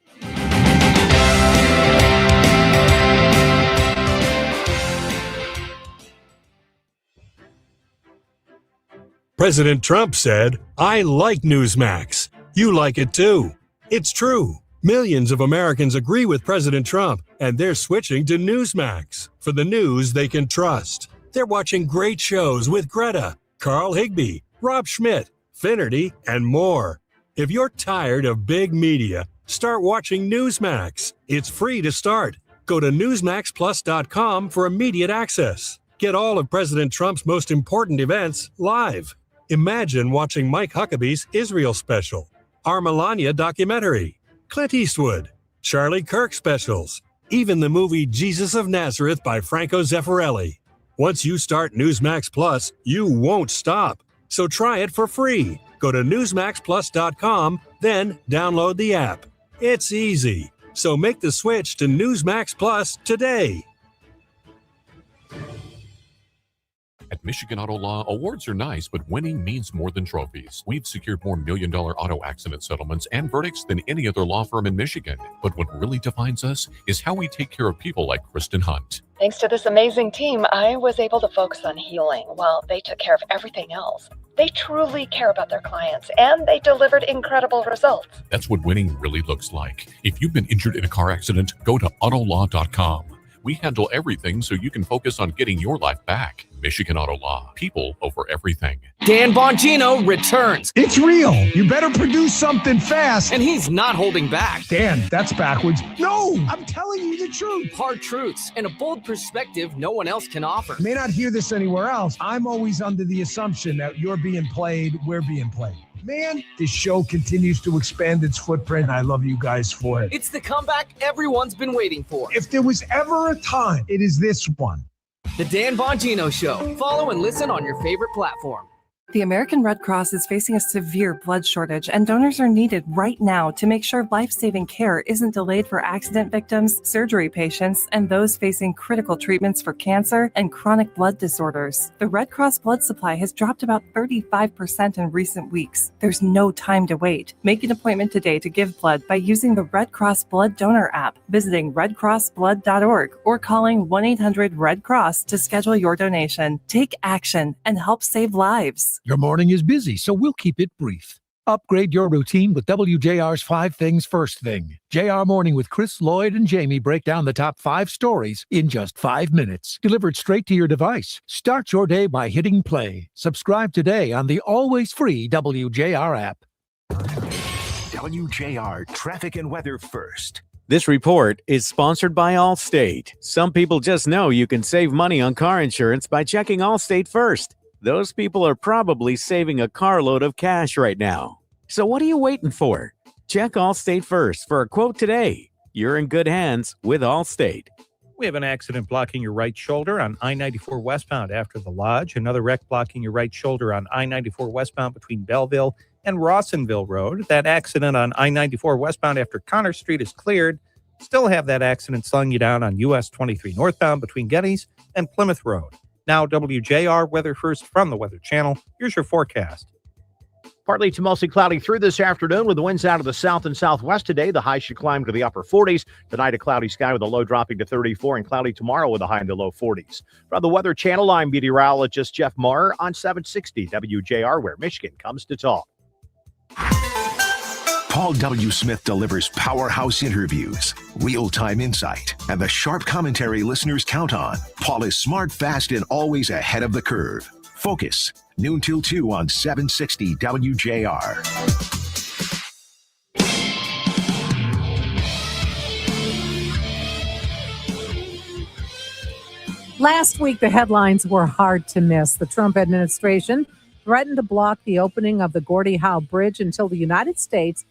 President Trump said, I like Newsmax. You like it too. It's true. Millions of Americans agree with President Trump, and they're switching to Newsmax for the news they can trust. They're watching great shows with Greta, Carl Higbie, Rob Schmidt, Finnerty, and more. If you're tired of big media, start watching Newsmax. It's free to start. Go to newsmaxplus.com for immediate access. Get all of President Trump's most important events live. Imagine watching Mike Huckabee's Israel special, our Melania documentary, Clint Eastwood, Charlie Kirk specials, even the movie Jesus of Nazareth by Franco Zeffirelli. Once you start Newsmax Plus, you won't stop. So try it for free. Go to newsmaxplus.com, then download the app. It's easy. So make the switch to Newsmax Plus today. At Michigan Auto Law, awards are nice, but winning means more than trophies. We've secured more million-dollar auto accident settlements and verdicts than any other law firm in Michigan. But what really defines us is how we take care of people like Kristen Hunt. Thanks to this amazing team, I was able to focus on healing while they took care of everything else. They truly care about their clients, and they delivered incredible results. That's what winning really looks like. If you've been injured in a car accident, go to autolaw.com. We handle everything so you can focus on getting your life back. Michigan Auto Law. People over everything. Dan Bongino returns. It's real. You better produce something fast. And he's not holding back. Dan, that's backwards. No, I'm telling you the truth. Hard truths and a bold perspective no one else can offer. You may not hear this anywhere else. I'm always under the assumption that you're being played, we're being played. Man, this show continues to expand its footprint. I love you guys for it. It's the comeback everyone's been waiting for. If there was ever a time, it is this one. The Dan Bongino Show. Follow and listen on your favorite platform. The American Red Cross is facing a severe blood shortage, and donors are needed right now to make sure life-saving care isn't delayed for accident victims, surgery patients, and those facing critical treatments for cancer and chronic blood disorders. The Red Cross blood supply has dropped about 35% in recent weeks. There's no time to wait. Make an appointment today to give blood by using the Red Cross Blood Donor app, visiting redcrossblood.org, or calling 1-800-RED-CROSS to schedule your donation. Take action and help save lives. Your morning is busy, so we'll keep it brief. Upgrade your routine with WJR's 5 Things First Thing. JR Morning with Chris, Lloyd, and Jamie break down the top 5 stories in just 5 minutes. Delivered straight to your device. Start your day by hitting play. Subscribe today on the always free WJR app. WJR Traffic and Weather First. This report is sponsored by Allstate. Some people just know you can save money on car insurance by checking Allstate first. Those people are probably saving a carload of cash right now. So what are you waiting for? Check Allstate first for a quote today. You're in good hands with Allstate. We have an accident blocking your right shoulder on I-94 westbound after the Lodge. Another wreck blocking your right shoulder on I-94 westbound between Belleville and Rawsonville Road. That accident on I-94 westbound after Connor Street is cleared. Still have that accident slowing you down on US 23 northbound between Geddes and Plymouth Road. Now, WJR Weather First from the Weather Channel. Here's your forecast. Partly to mostly cloudy through this afternoon with the winds out of the south and southwest today. The high should climb to the upper 40s. Tonight, a cloudy sky with a low dropping to 34 and cloudy tomorrow with a high in the low 40s. From the Weather Channel, I'm meteorologist Jeff Marr on 760 WJR, where Michigan comes to talk. Paul W. Smith delivers powerhouse interviews, real-time insight, and the sharp commentary listeners count on. Paul is smart, fast, and always ahead of the curve. Focus, noon till 2 on 760 WJR. Last week, the headlines were hard to miss. The Trump administration threatened to block the opening of the Gordie Howe Bridge until the United States,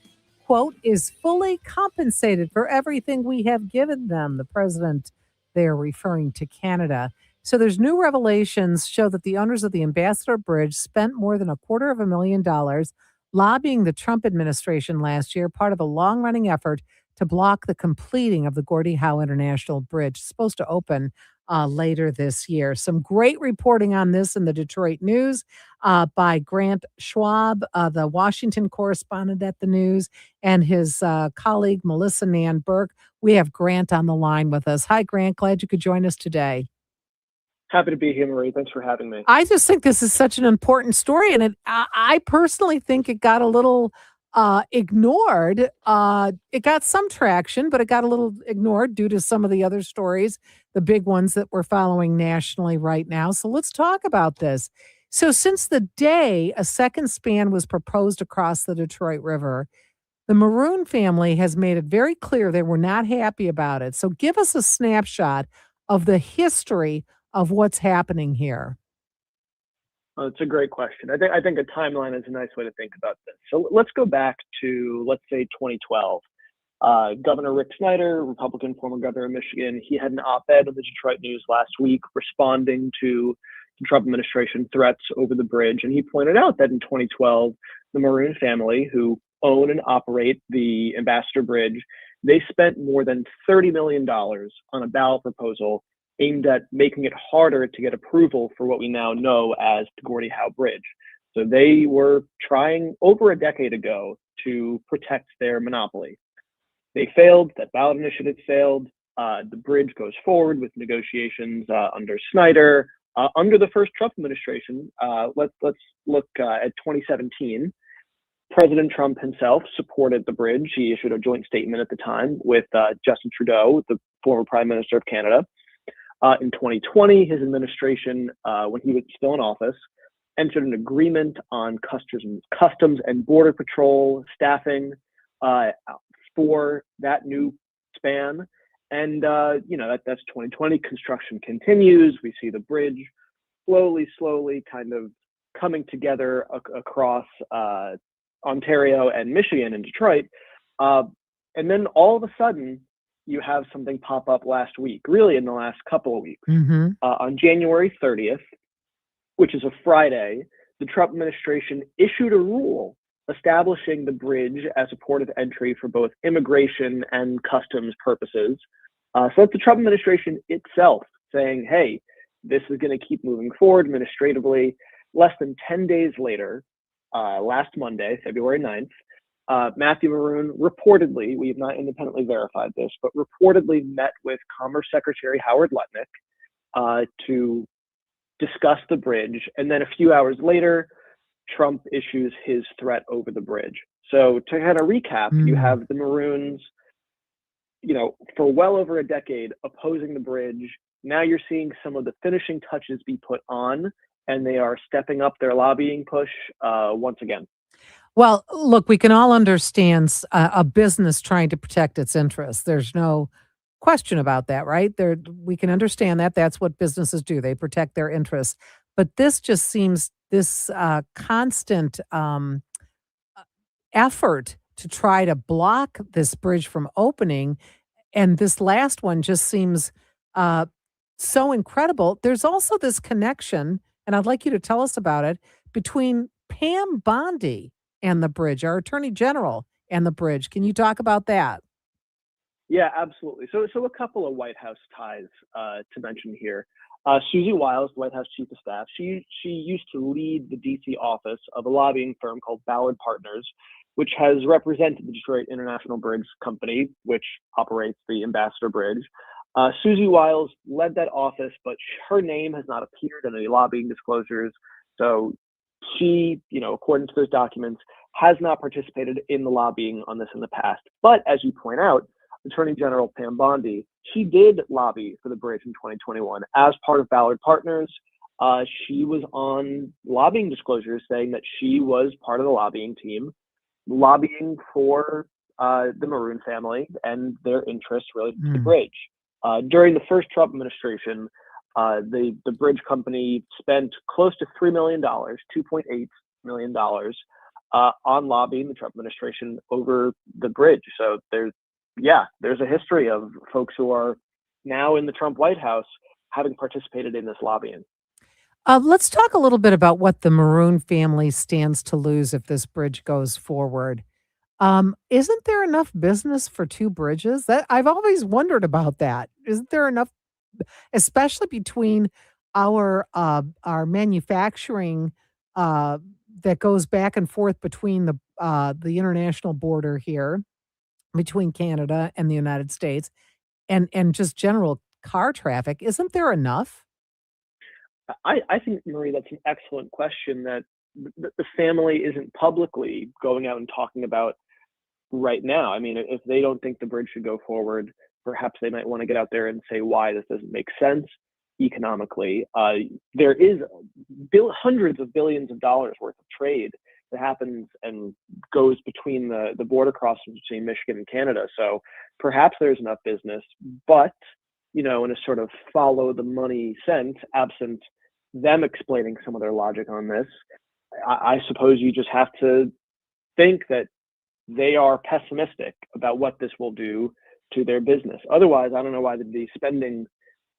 quote, is fully compensated for everything we have given them. The president there referring to Canada. So there's new revelations show that the owners of the Ambassador Bridge spent more than $250,000 lobbying the Trump administration last year, part of a long-running effort to block the completing of the Gordie Howe International Bridge. It's supposed to open later this year. Some great reporting on this in the Detroit News by Grant Schwab, the Washington correspondent at the News, and his colleague, Melissa Nan Burke. We have Grant on the line with us. Hi, Grant. Glad you could join us today. Happy to be here, Marie. Thanks for having me. I just think this is such an important story, and I personally think it got a little ignored. It got some traction, but it got a little ignored due to some of the other stories, the big ones that we're following nationally right now. So let's talk about this. So since the day a second span was proposed across the Detroit River, the Maroon family has made it very clear they were not happy about it. So give us a snapshot of the history of what's happening here. It's a great question. I think a timeline is a nice way to think about this. So let's go back to, let's say, 2012. Governor Rick Snyder, Republican former governor of Michigan, he had an op-ed in the Detroit News last week responding to the Trump administration threats over the bridge. And he pointed out that in 2012, the Maroon family, who own and operate the Ambassador Bridge, they spent more than $30 million on a ballot proposal aimed at making it harder to get approval for what we now know as the Gordie Howe Bridge. So they were trying over a decade ago to protect their monopoly. They failed, that ballot initiative failed. The bridge goes forward with negotiations under Snyder. Under the first Trump administration, let's look at 2017. President Trump himself supported the bridge. He issued a joint statement at the time with Justin Trudeau, the former Prime Minister of Canada. In 2020, his administration, when he was still in office, entered an agreement on customs and border patrol staffing for that new span. And, that's 2020. Construction continues. We see the bridge slowly kind of coming together across Ontario and Michigan and Detroit. And then all of a sudden, you have something pop up last week, really in the last couple of weeks. Mm-hmm. On January 30th, which is a Friday, the Trump administration issued a rule establishing the bridge as a port of entry for both immigration and customs purposes. So that's the Trump administration itself saying, hey, this is going to keep moving forward administratively. Less than 10 days later, last Monday, February 9th, Matthew Maroon reportedly, we have not independently verified this, but reportedly met with Commerce Secretary Howard Lutnick to discuss the bridge. And then a few hours later, Trump issues his threat over the bridge. So to kind of recap, you have the Maroons, for well over a decade opposing the bridge. Now you're seeing some of the finishing touches be put on, and they are stepping up their lobbying push once again. Well, look, we can all understand a business trying to protect its interests. There's no question about that, right? We can understand that. That's what businesses do. They protect their interests. But this just seems this constant effort to try to block this bridge from opening. And this last one just seems so incredible. There's also this connection, and I'd like you to tell us about it, between Pam Bondi and the bridge, our Attorney General and the bridge. Can you talk about that? Yeah, absolutely. So a couple of White House ties to mention here. Susie Wiles, the White House Chief of Staff, she used to lead the DC office of a lobbying firm called Ballard Partners, which has represented the Detroit International Bridge Company, which operates the Ambassador Bridge. Susie Wiles led that office, but her name has not appeared in any lobbying disclosures. So she, according to those documents, has not participated in the lobbying on this in the past. But as you point out, Attorney General Pam Bondi, she did lobby for the bridge in 2021 as part of Ballard Partners. She was on lobbying disclosures saying that she was part of the lobbying team, lobbying for the Maroon family and their interests related to the bridge. During the first Trump administration, the bridge company spent close to $3 million, $2.8 million on lobbying the Trump administration over the bridge. So there's a history of folks who are now in the Trump White House having participated in this lobbying. Let's talk a little bit about what the Maroon family stands to lose if this bridge goes forward. Isn't there enough business for two bridges? That I've always wondered about that. Isn't there enough, especially between our manufacturing that goes back and forth between the international border here between Canada and the United States and just general car traffic? Isn't there enough? I think, Marie, that's an excellent question that the family isn't publicly going out and talking about right now. I mean, if they don't think the bridge should go forward, perhaps they might want to get out there and say why this doesn't make sense economically. There is hundreds of billions of dollars worth of trade that happens and goes between the border crossings between Michigan and Canada. So perhaps there's enough business, but, in a sort of follow the money sense, absent them explaining some of their logic on this, I suppose you just have to think that they are pessimistic about what this will do to their business. Otherwise, I don't know why they'd be spending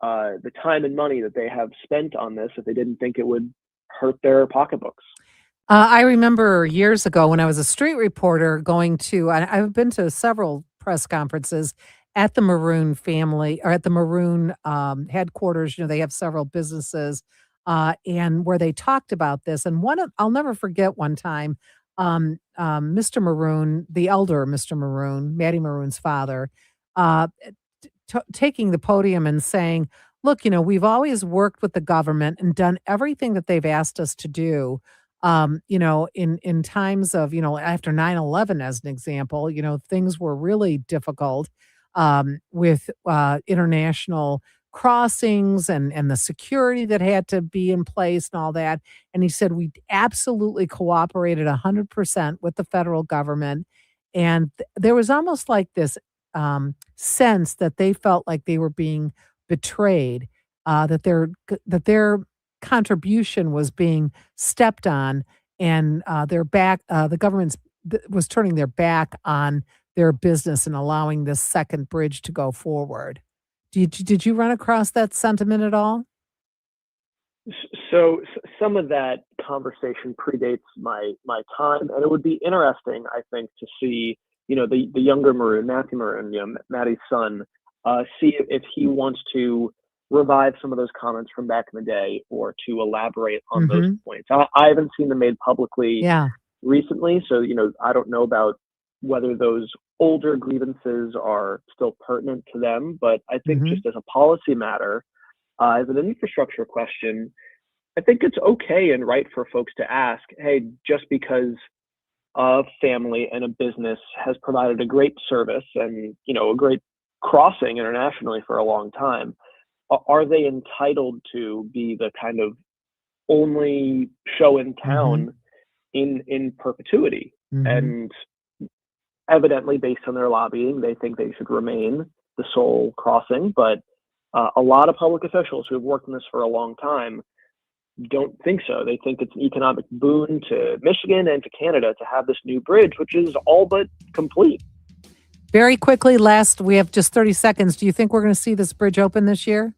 the time and money that they have spent on this if they didn't think it would hurt their pocketbooks. I remember years ago when I was a street reporter I've been to several press conferences, at the Maroon family or at the Maroon headquarters. You know, they have several businesses, and where they talked about this. And I'll never forget one time, Mr. Maroon, the elder Mr. Maroon, Maddie Maroon's father, uh, taking the podium and saying, "Look, you know, we've always worked with the government and done everything that they've asked us to do." You know, in times of, you know, after 9/11, as an example, you know, things were really difficult with international crossings and the security that had to be in place and all that. And he said we absolutely cooperated 100% with the federal government, and there was almost like this sense that they felt like they were being betrayed, that their contribution was being stepped on, and the government's was turning their back on their business and allowing this second bridge to go forward. Did you run across that sentiment at all? Some of that conversation predates my time, and it would be interesting, I think, to see, you know, the younger Maroon, Matthew Maroon, you know, Maddie's son, see if he wants to revive some of those comments from back in the day or to elaborate on those points. I haven't seen them made publicly Yeah. recently, so, you know, I don't know about whether those older grievances are still pertinent to them. But I think just as a policy matter, as an infrastructure question, I think it's okay and right for folks to ask, hey, just because a family and a business has provided a great service and, you know, a great crossing internationally for a long time, are they entitled to be the kind of only show in town in perpetuity? And evidently, based on their lobbying, they think they should remain the sole crossing. But a lot of public officials who have worked on this for a long time don't think so. They think it's an economic boon to Michigan and to Canada to have this new bridge, which is all but complete. Very quickly, we have just 30 seconds. Do you think we're going to see this bridge open this year?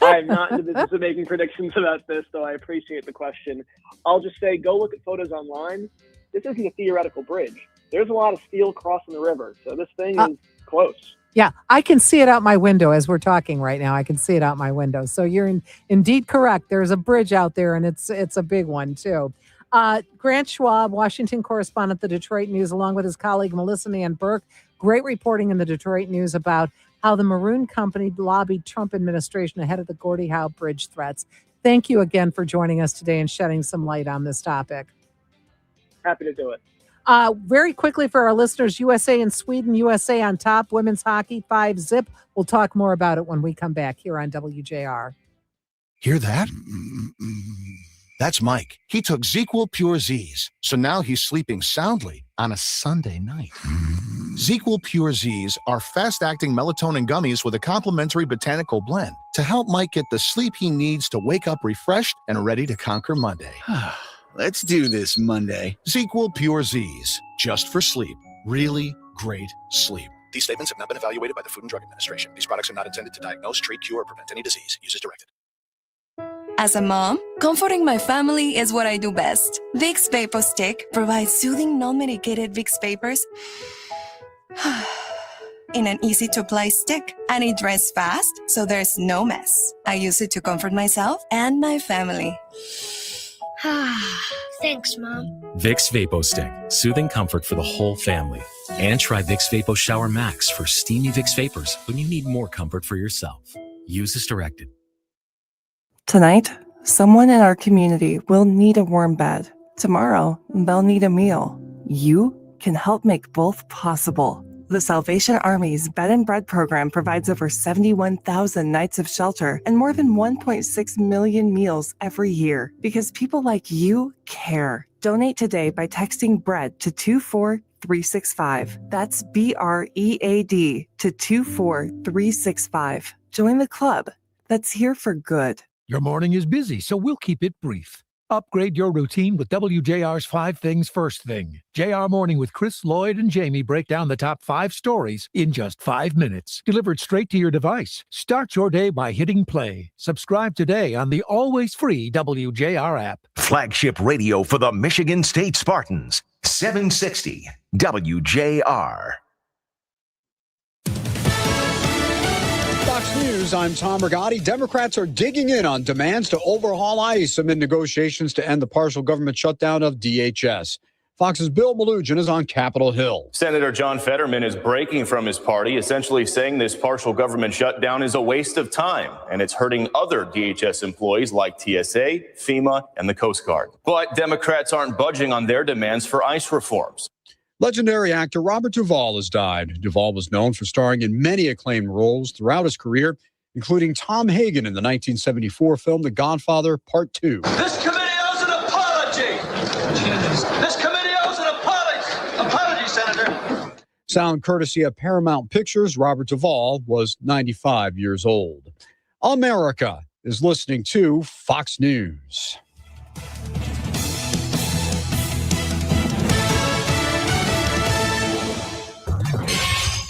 I'm not in the business of making predictions about this, though I appreciate the question. I'll just say, go look at photos online. This isn't a theoretical bridge. There's a lot of steel crossing the river, so this thing is close. Yeah, I can see it out my window as we're talking right now. I can see it out my window. So you're indeed correct. There's a bridge out there, and it's a big one, too. Grant Schwab, Washington correspondent at the Detroit News, along with his colleague Melissa Ann Burke. Great reporting in the Detroit News about how the Maroon Company lobbied Trump administration ahead of the Gordie Howe Bridge threats. Thank you again for joining us today and shedding some light on this topic. Happy to do it. Very quickly for our listeners, USA and Sweden, USA on top, women's hockey 5-0. We'll talk more about it when we come back here on WJR. Hear that? That's Mike. He took ZQL Pure Z's, so now he's sleeping soundly on a Sunday night. ZQL Pure Z's are fast-acting melatonin gummies with a complementary botanical blend to help Mike get the sleep he needs to wake up refreshed and ready to conquer Monday. Let's do this Monday. ZQL Pure Z's, just for sleep. Really great sleep. These statements have not been evaluated by the Food and Drug Administration. These products are not intended to diagnose, treat, cure, or prevent any disease. Use as directed. As a mom, comforting my family is what I do best. Vicks Vapor Stick provides soothing, non-medicated Vicks vapors in an easy-to-apply stick, and it dries fast, so there's no mess. I use it to comfort myself and my family. Thanks, Mom. Vicks Vapo Stick, soothing comfort for the whole family. And try Vicks Vapo Shower Max for steamy Vicks Vapors when you need more comfort for yourself. Use as directed. Tonight, someone in our community will need a warm bed. Tomorrow, they'll need a meal. You can help make both possible. The Salvation Army's Bed and Bread program provides over 71,000 nights of shelter and more than 1.6 million meals every year because people like you care. Donate today by texting BREAD to 24365. That's BREAD to 24365. Join the club that's here for good. Your morning is busy, so we'll keep it brief. Upgrade your routine with WJR's 5 Things First Thing. JR Morning with Chris, Lloyd, and Jamie break down the top 5 stories in just 5 minutes. Delivered straight to your device. Start your day by hitting play. Subscribe today on the always free WJR app. Flagship radio for the Michigan State Spartans. 760 WJR. Fox News, I'm Tom Rigotti. Democrats are digging in on demands to overhaul ICE amid negotiations to end the partial government shutdown of DHS. Fox's Bill Malugin is on Capitol Hill. Senator John Fetterman is breaking from his party, essentially saying this partial government shutdown is a waste of time, and it's hurting other DHS employees like TSA, FEMA, and the Coast Guard. But Democrats aren't budging on their demands for ICE reforms. Legendary actor Robert Duvall has died. Duvall was known for starring in many acclaimed roles throughout his career, including Tom Hagen in the 1974 film The Godfather Part 2. This committee owes an apology. This committee owes an apology, Senator. Sound courtesy of Paramount Pictures, Robert Duvall was 95 years old. America is listening to Fox News.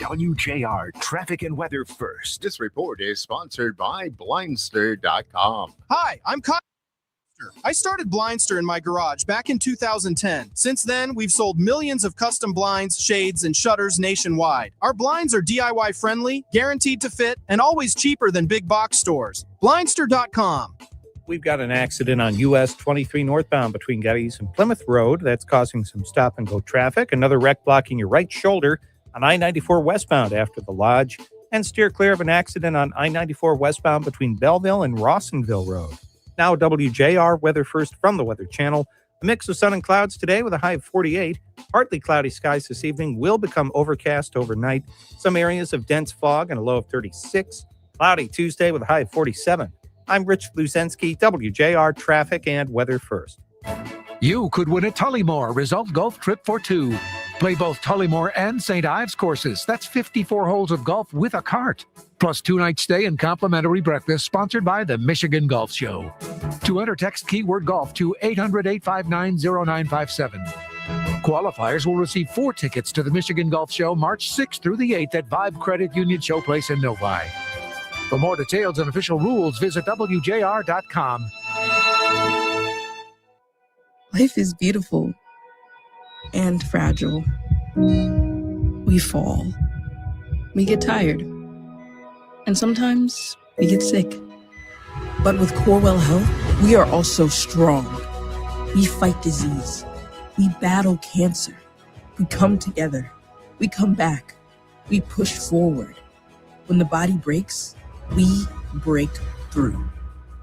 WJR Traffic and Weather First. This report is sponsored by Blindster.com. Hi, I'm Kyle. I started Blindster in my garage back in 2010. Since then, we've sold millions of custom blinds, shades, and shutters nationwide. Our blinds are DIY friendly, guaranteed to fit, and always cheaper than big box stores. Blindster.com. We've got an accident on US 23 northbound between Geddes and Plymouth Road that's causing some stop-and-go traffic. Another wreck blocking your right shoulder on I-94 westbound after the Lodge, and steer clear of an accident on I-94 westbound between Belleville and Rawsonville Road. Now WJR Weather First from the Weather Channel. A mix of sun and clouds today with a high of 48. Partly cloudy skies this evening will become overcast overnight. Some areas of dense fog and a low of 36. Cloudy Tuesday with a high of 47. I'm Rich Blusensky, WJR Traffic and Weather First. You could win a Tullymore Result Golf Trip for two. Play both Tullymore and St. Ives courses. That's 54 holes of golf with a cart. Plus 2-night stay and complimentary breakfast sponsored by the Michigan Golf Show. To enter, text keyword golf to 800-859-0957. Qualifiers will receive 4 tickets to the Michigan Golf Show March 6th through the 8th at Vibe Credit Union Showplace in Novi. For more details and official rules, visit WJR.com. Life is beautiful and fragile. We fall. We get tired. And sometimes we get sick. But with Corewell Health, we are also strong. We fight disease. We battle cancer. We come together. We come back. We push forward. When the body breaks, we break through.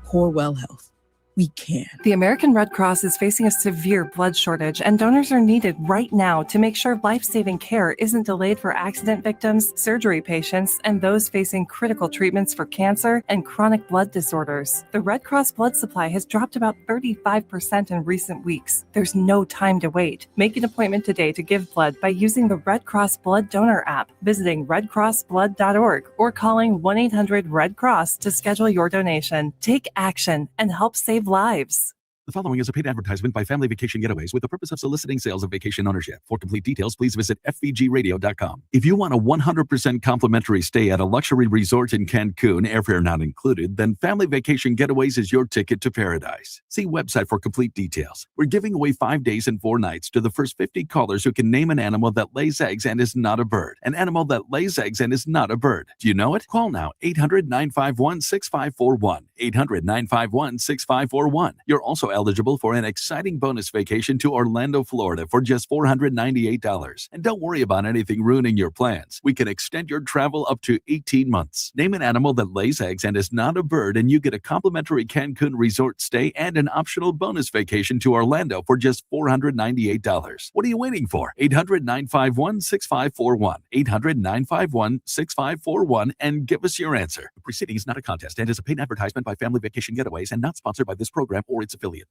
Corewell Health. We can. The American Red Cross is facing a severe blood shortage, and donors are needed right now to make sure life-saving care isn't delayed for accident victims, surgery patients, and those facing critical treatments for cancer and chronic blood disorders. The Red Cross blood supply has dropped about 35% in recent weeks. There's no time to wait. Make an appointment today to give blood by using the Red Cross Blood Donor app, visiting redcrossblood.org, or calling 1-800-RED-CROSS to schedule your donation. Take action and help save lives. The following is a paid advertisement by Family Vacation Getaways with the purpose of soliciting sales of vacation ownership. For complete details, please visit fvgradio.com. If you want a 100% complimentary stay at a luxury resort in Cancun, airfare not included, then Family Vacation Getaways is your ticket to paradise. See website for complete details. We're giving away 5 days and 4 nights to the first 50 callers who can name an animal that lays eggs and is not a bird. An animal that lays eggs and is not a bird. Do you know it? Call now, 800-951-6541. 800-951-6541. You're also eligible for an exciting bonus vacation to Orlando, Florida for just $498. And don't worry about anything ruining your plans. We can extend your travel up to 18 months. Name an animal that lays eggs and is not a bird, and you get a complimentary Cancun resort stay and an optional bonus vacation to Orlando for just $498. What are you waiting for? 800-951-6541. 800-951-6541 and give us your answer. The proceeding is not a contest and is a paid advertisement by Family Vacation Getaways and not sponsored by this program or its affiliates.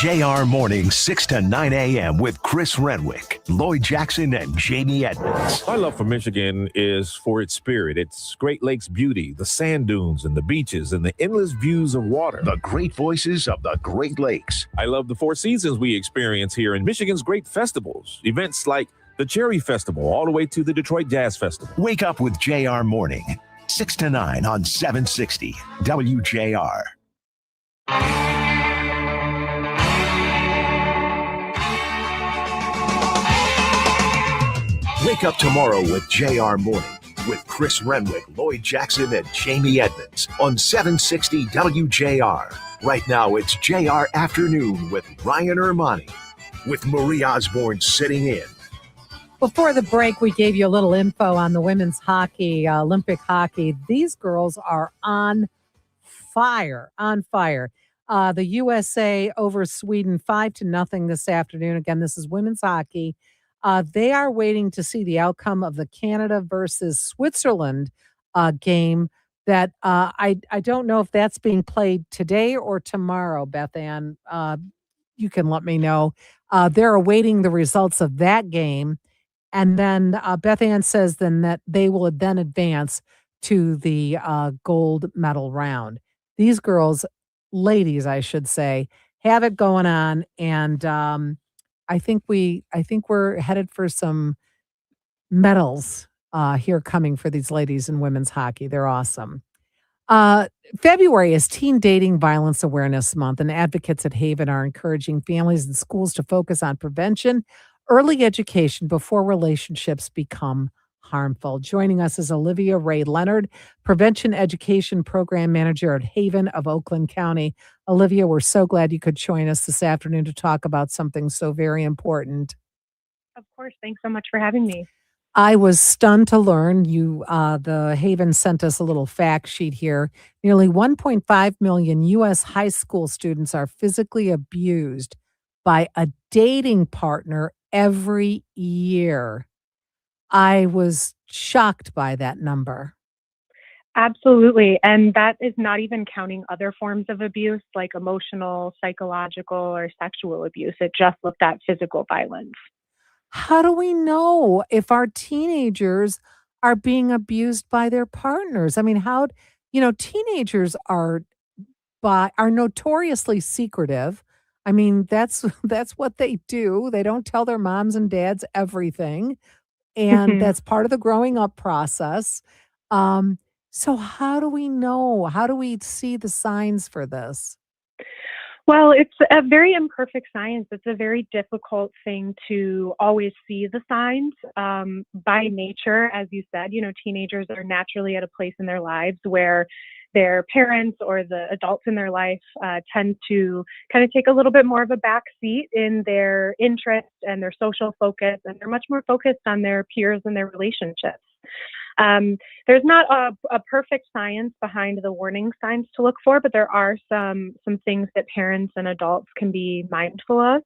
JR Morning, 6 to 9 a.m. with Chris Renwick, Lloyd Jackson, and Jamie Edmonds. My love for Michigan is for its spirit, its Great Lakes beauty, the sand dunes and the beaches and the endless views of water. The great voices of the Great Lakes. I love the 4 seasons we experience here in Michigan's great festivals, events like the Cherry Festival all the way to the Detroit Jazz Festival. Wake up with JR Morning, 6 to 9 on 760 WJR. Wake up tomorrow with JR Morning. with Chris Renwick, Lloyd Jackson, and Jamie Edmonds on 760 WJR. Right now, it's JR Afternoon with Ryan Ermanni, with Marie Osborne sitting in. Before the break, we gave you a little info on the women's hockey, Olympic hockey. These girls are on fire, on fire. The USA over Sweden 5-0 this afternoon. Again, this is women's hockey. They are waiting to see the outcome of the Canada versus Switzerland game that I don't know if that's being played today or tomorrow, Beth Ann. You can let me know. They're awaiting the results of that game. And then Beth Ann says then that they will then advance to the gold medal round. These girls, ladies, I should say, have it going on, and I think we're headed for some medals here coming for these ladies in women's hockey. They're awesome. Uh, February is Teen Dating Violence Awareness Month, and advocates at Haven are encouraging families and schools to focus on prevention, early education before relationships become harmful. Joining us is Olivia Ray Leonard, Prevention Education Program Manager at Haven of Oakland County. Olivia, we're so glad you could join us this afternoon to talk about something so very important. Of course. Thanks so much for having me. I was stunned to learn the Haven sent us a little fact sheet here. Nearly 1.5 million U.S. high school students are physically abused by a dating partner every year. I was shocked by that number. Absolutely. And that is not even counting other forms of abuse like emotional, psychological, or sexual abuse. It just looked at physical violence. How do we know if our teenagers are being abused by their partners? I mean, teenagers are notoriously secretive. I mean, that's what they do. They don't tell their moms and dads everything, and that's part of the growing up process. So how do we know? How do we see the signs for this? Well, it's a very imperfect science. It's a very difficult thing to always see the signs. By nature, as you said, teenagers are naturally at a place in their lives where their parents or the adults in their life tend to kind of take a little bit more of a back seat in their interests and their social focus, and they're much more focused on their peers and their relationships. There's not a perfect science behind the warning signs to look for, but there are some things that parents and adults can be mindful of.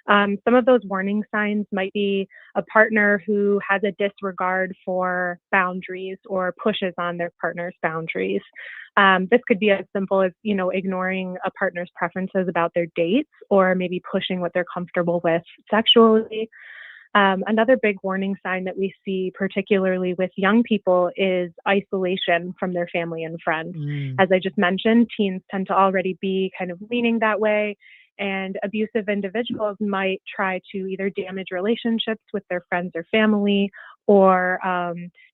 Some of those warning signs might be a partner who has a disregard for boundaries or pushes on their partner's boundaries. This could be as simple as, ignoring a partner's preferences about their dates, or maybe pushing what they're comfortable with sexually. Another big warning sign that we see, particularly with young people, is isolation from their family and friends. As I just mentioned, teens tend to already be kind of leaning that way, and abusive individuals might try to either damage relationships with their friends or family, or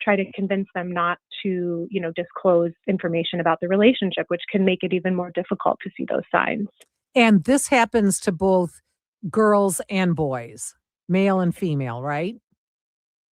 try to convince them not to, disclose information about the relationship, which can make it even more difficult to see those signs. And this happens to both girls and boys, male and female, right?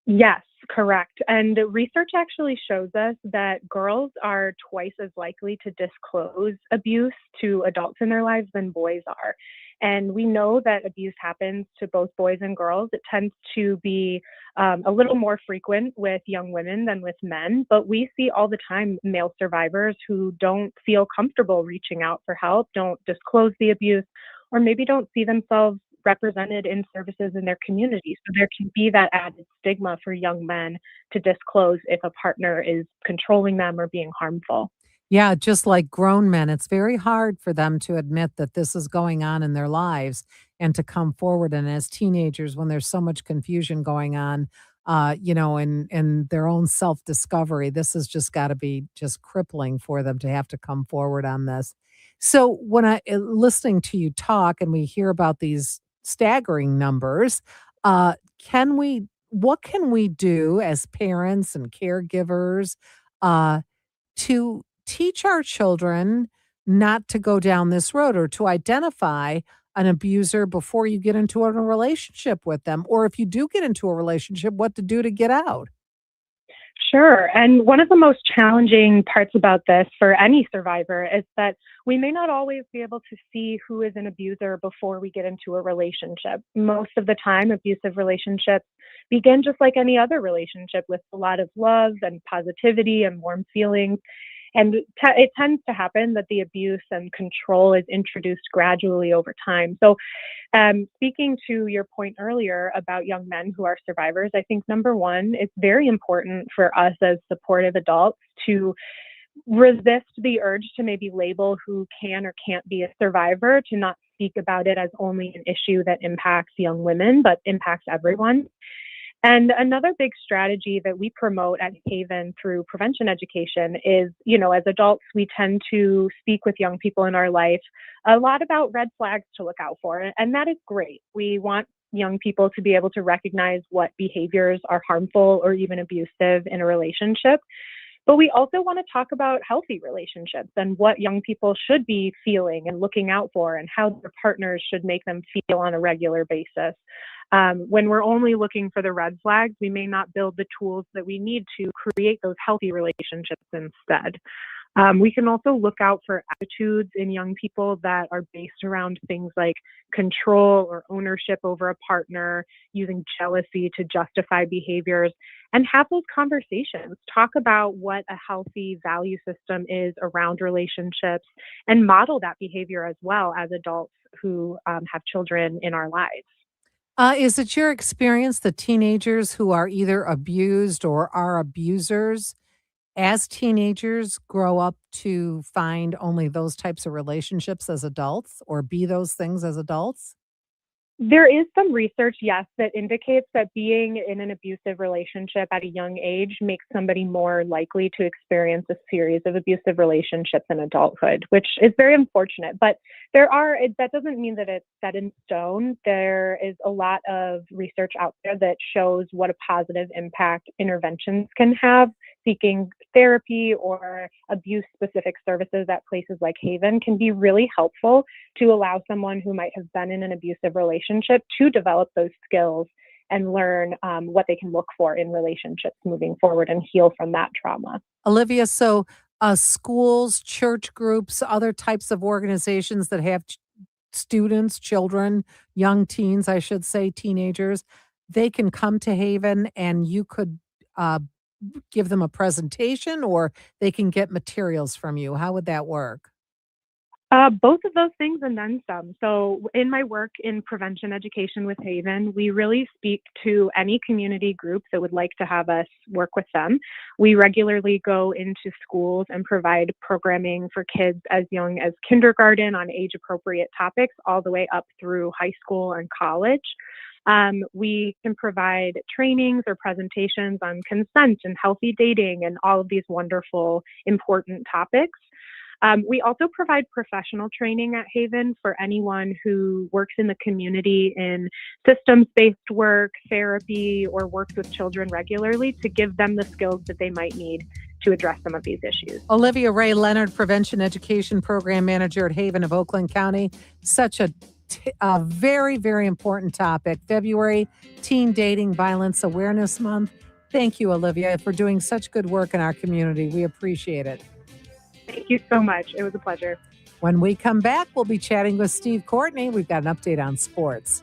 Yes, correct. And research actually shows us that girls are twice as likely to disclose abuse to adults in their lives than boys are. And we know that abuse happens to both boys and girls. It tends to be a little more frequent with young women than with men, but we see all the time male survivors who don't feel comfortable reaching out for help, don't disclose the abuse, or maybe don't see themselves represented in services in their community. So there can be that added stigma for young men to disclose if a partner is controlling them or being harmful. Yeah, just like grown men, it's very hard for them to admit that this is going on in their lives and to come forward. And as teenagers, when there's so much confusion going on, in their own self-discovery, this has just got to be just crippling for them to have to come forward on this. So when listening to you talk and we hear about these staggering numbers, what can we do as parents and caregivers to teach our children not to go down this road, or to identify an abuser before you get into a relationship with them, or if you do get into a relationship, what to do to get out? Sure. And one of the most challenging parts about this for any survivor is that we may not always be able to see who is an abuser before we get into a relationship. Most of the time, abusive relationships begin just like any other relationship with a lot of love and positivity and warm feelings. And it tends to happen that the abuse and control is introduced gradually over time. So, speaking to your point earlier about young men who are survivors, I think number one, it's very important for us as supportive adults to resist the urge to maybe label who can or can't be a survivor, to not speak about it as only an issue that impacts young women, but impacts everyone. And another big strategy that we promote at Haven through prevention education is, as adults, we tend to speak with young people in our life a lot about red flags to look out for. And that is great. We want young people to be able to recognize what behaviors are harmful or even abusive in a relationship. But we also want to talk about healthy relationships and what young people should be feeling and looking out for and how their partners should make them feel on a regular basis. When we're only looking for the red flags, we may not build the tools that we need to create those healthy relationships instead. We can also look out for attitudes in young people that are based around things like control or ownership over a partner, using jealousy to justify behaviors, and have those conversations. Talk about what a healthy value system is around relationships and model that behavior as well as adults who have children in our lives. Is it your experience that teenagers who are either abused or are abusers, as teenagers grow up to find only those types of relationships as adults or be those things as adults? There is some research, yes, that indicates that being in an abusive relationship at a young age makes somebody more likely to experience a series of abusive relationships in adulthood, which is very unfortunate. But that doesn't mean that it's set in stone. There is a lot of research out there that shows what a positive impact interventions can have. Seeking therapy or abuse-specific services at places like Haven can be really helpful to allow someone who might have been in an abusive relationship to develop those skills and learn what they can look for in relationships moving forward and heal from that trauma. Olivia, so schools, church groups, other types of organizations that have students, children, young teens, I should say, teenagers, they can come to Haven and you could uh, give them a presentation or they can get materials from you. How would that work? Both of those things and then some. So, in my work in prevention education with Haven, we really speak to any community group that would like to have us work with them. We regularly go into schools and provide programming for kids as young as kindergarten on age appropriate topics, all the way up through high school and college. We can provide trainings or presentations on consent and healthy dating and all of these wonderful, important topics. We also provide professional training at Haven for anyone who works in the community in systems-based work, therapy, or works with children regularly to give them the skills that they might need to address some of these issues. Olivia Ray Leonard, Prevention Education Program Manager at Haven of Oakland County. Such a very, very important topic. February, Teen Dating Violence Awareness Month. Thank you, Olivia, for doing such good work in our community. We appreciate it. Thank you so much. It was a pleasure. When we come back, we'll be chatting with Steve Courtney. We've got an update on sports.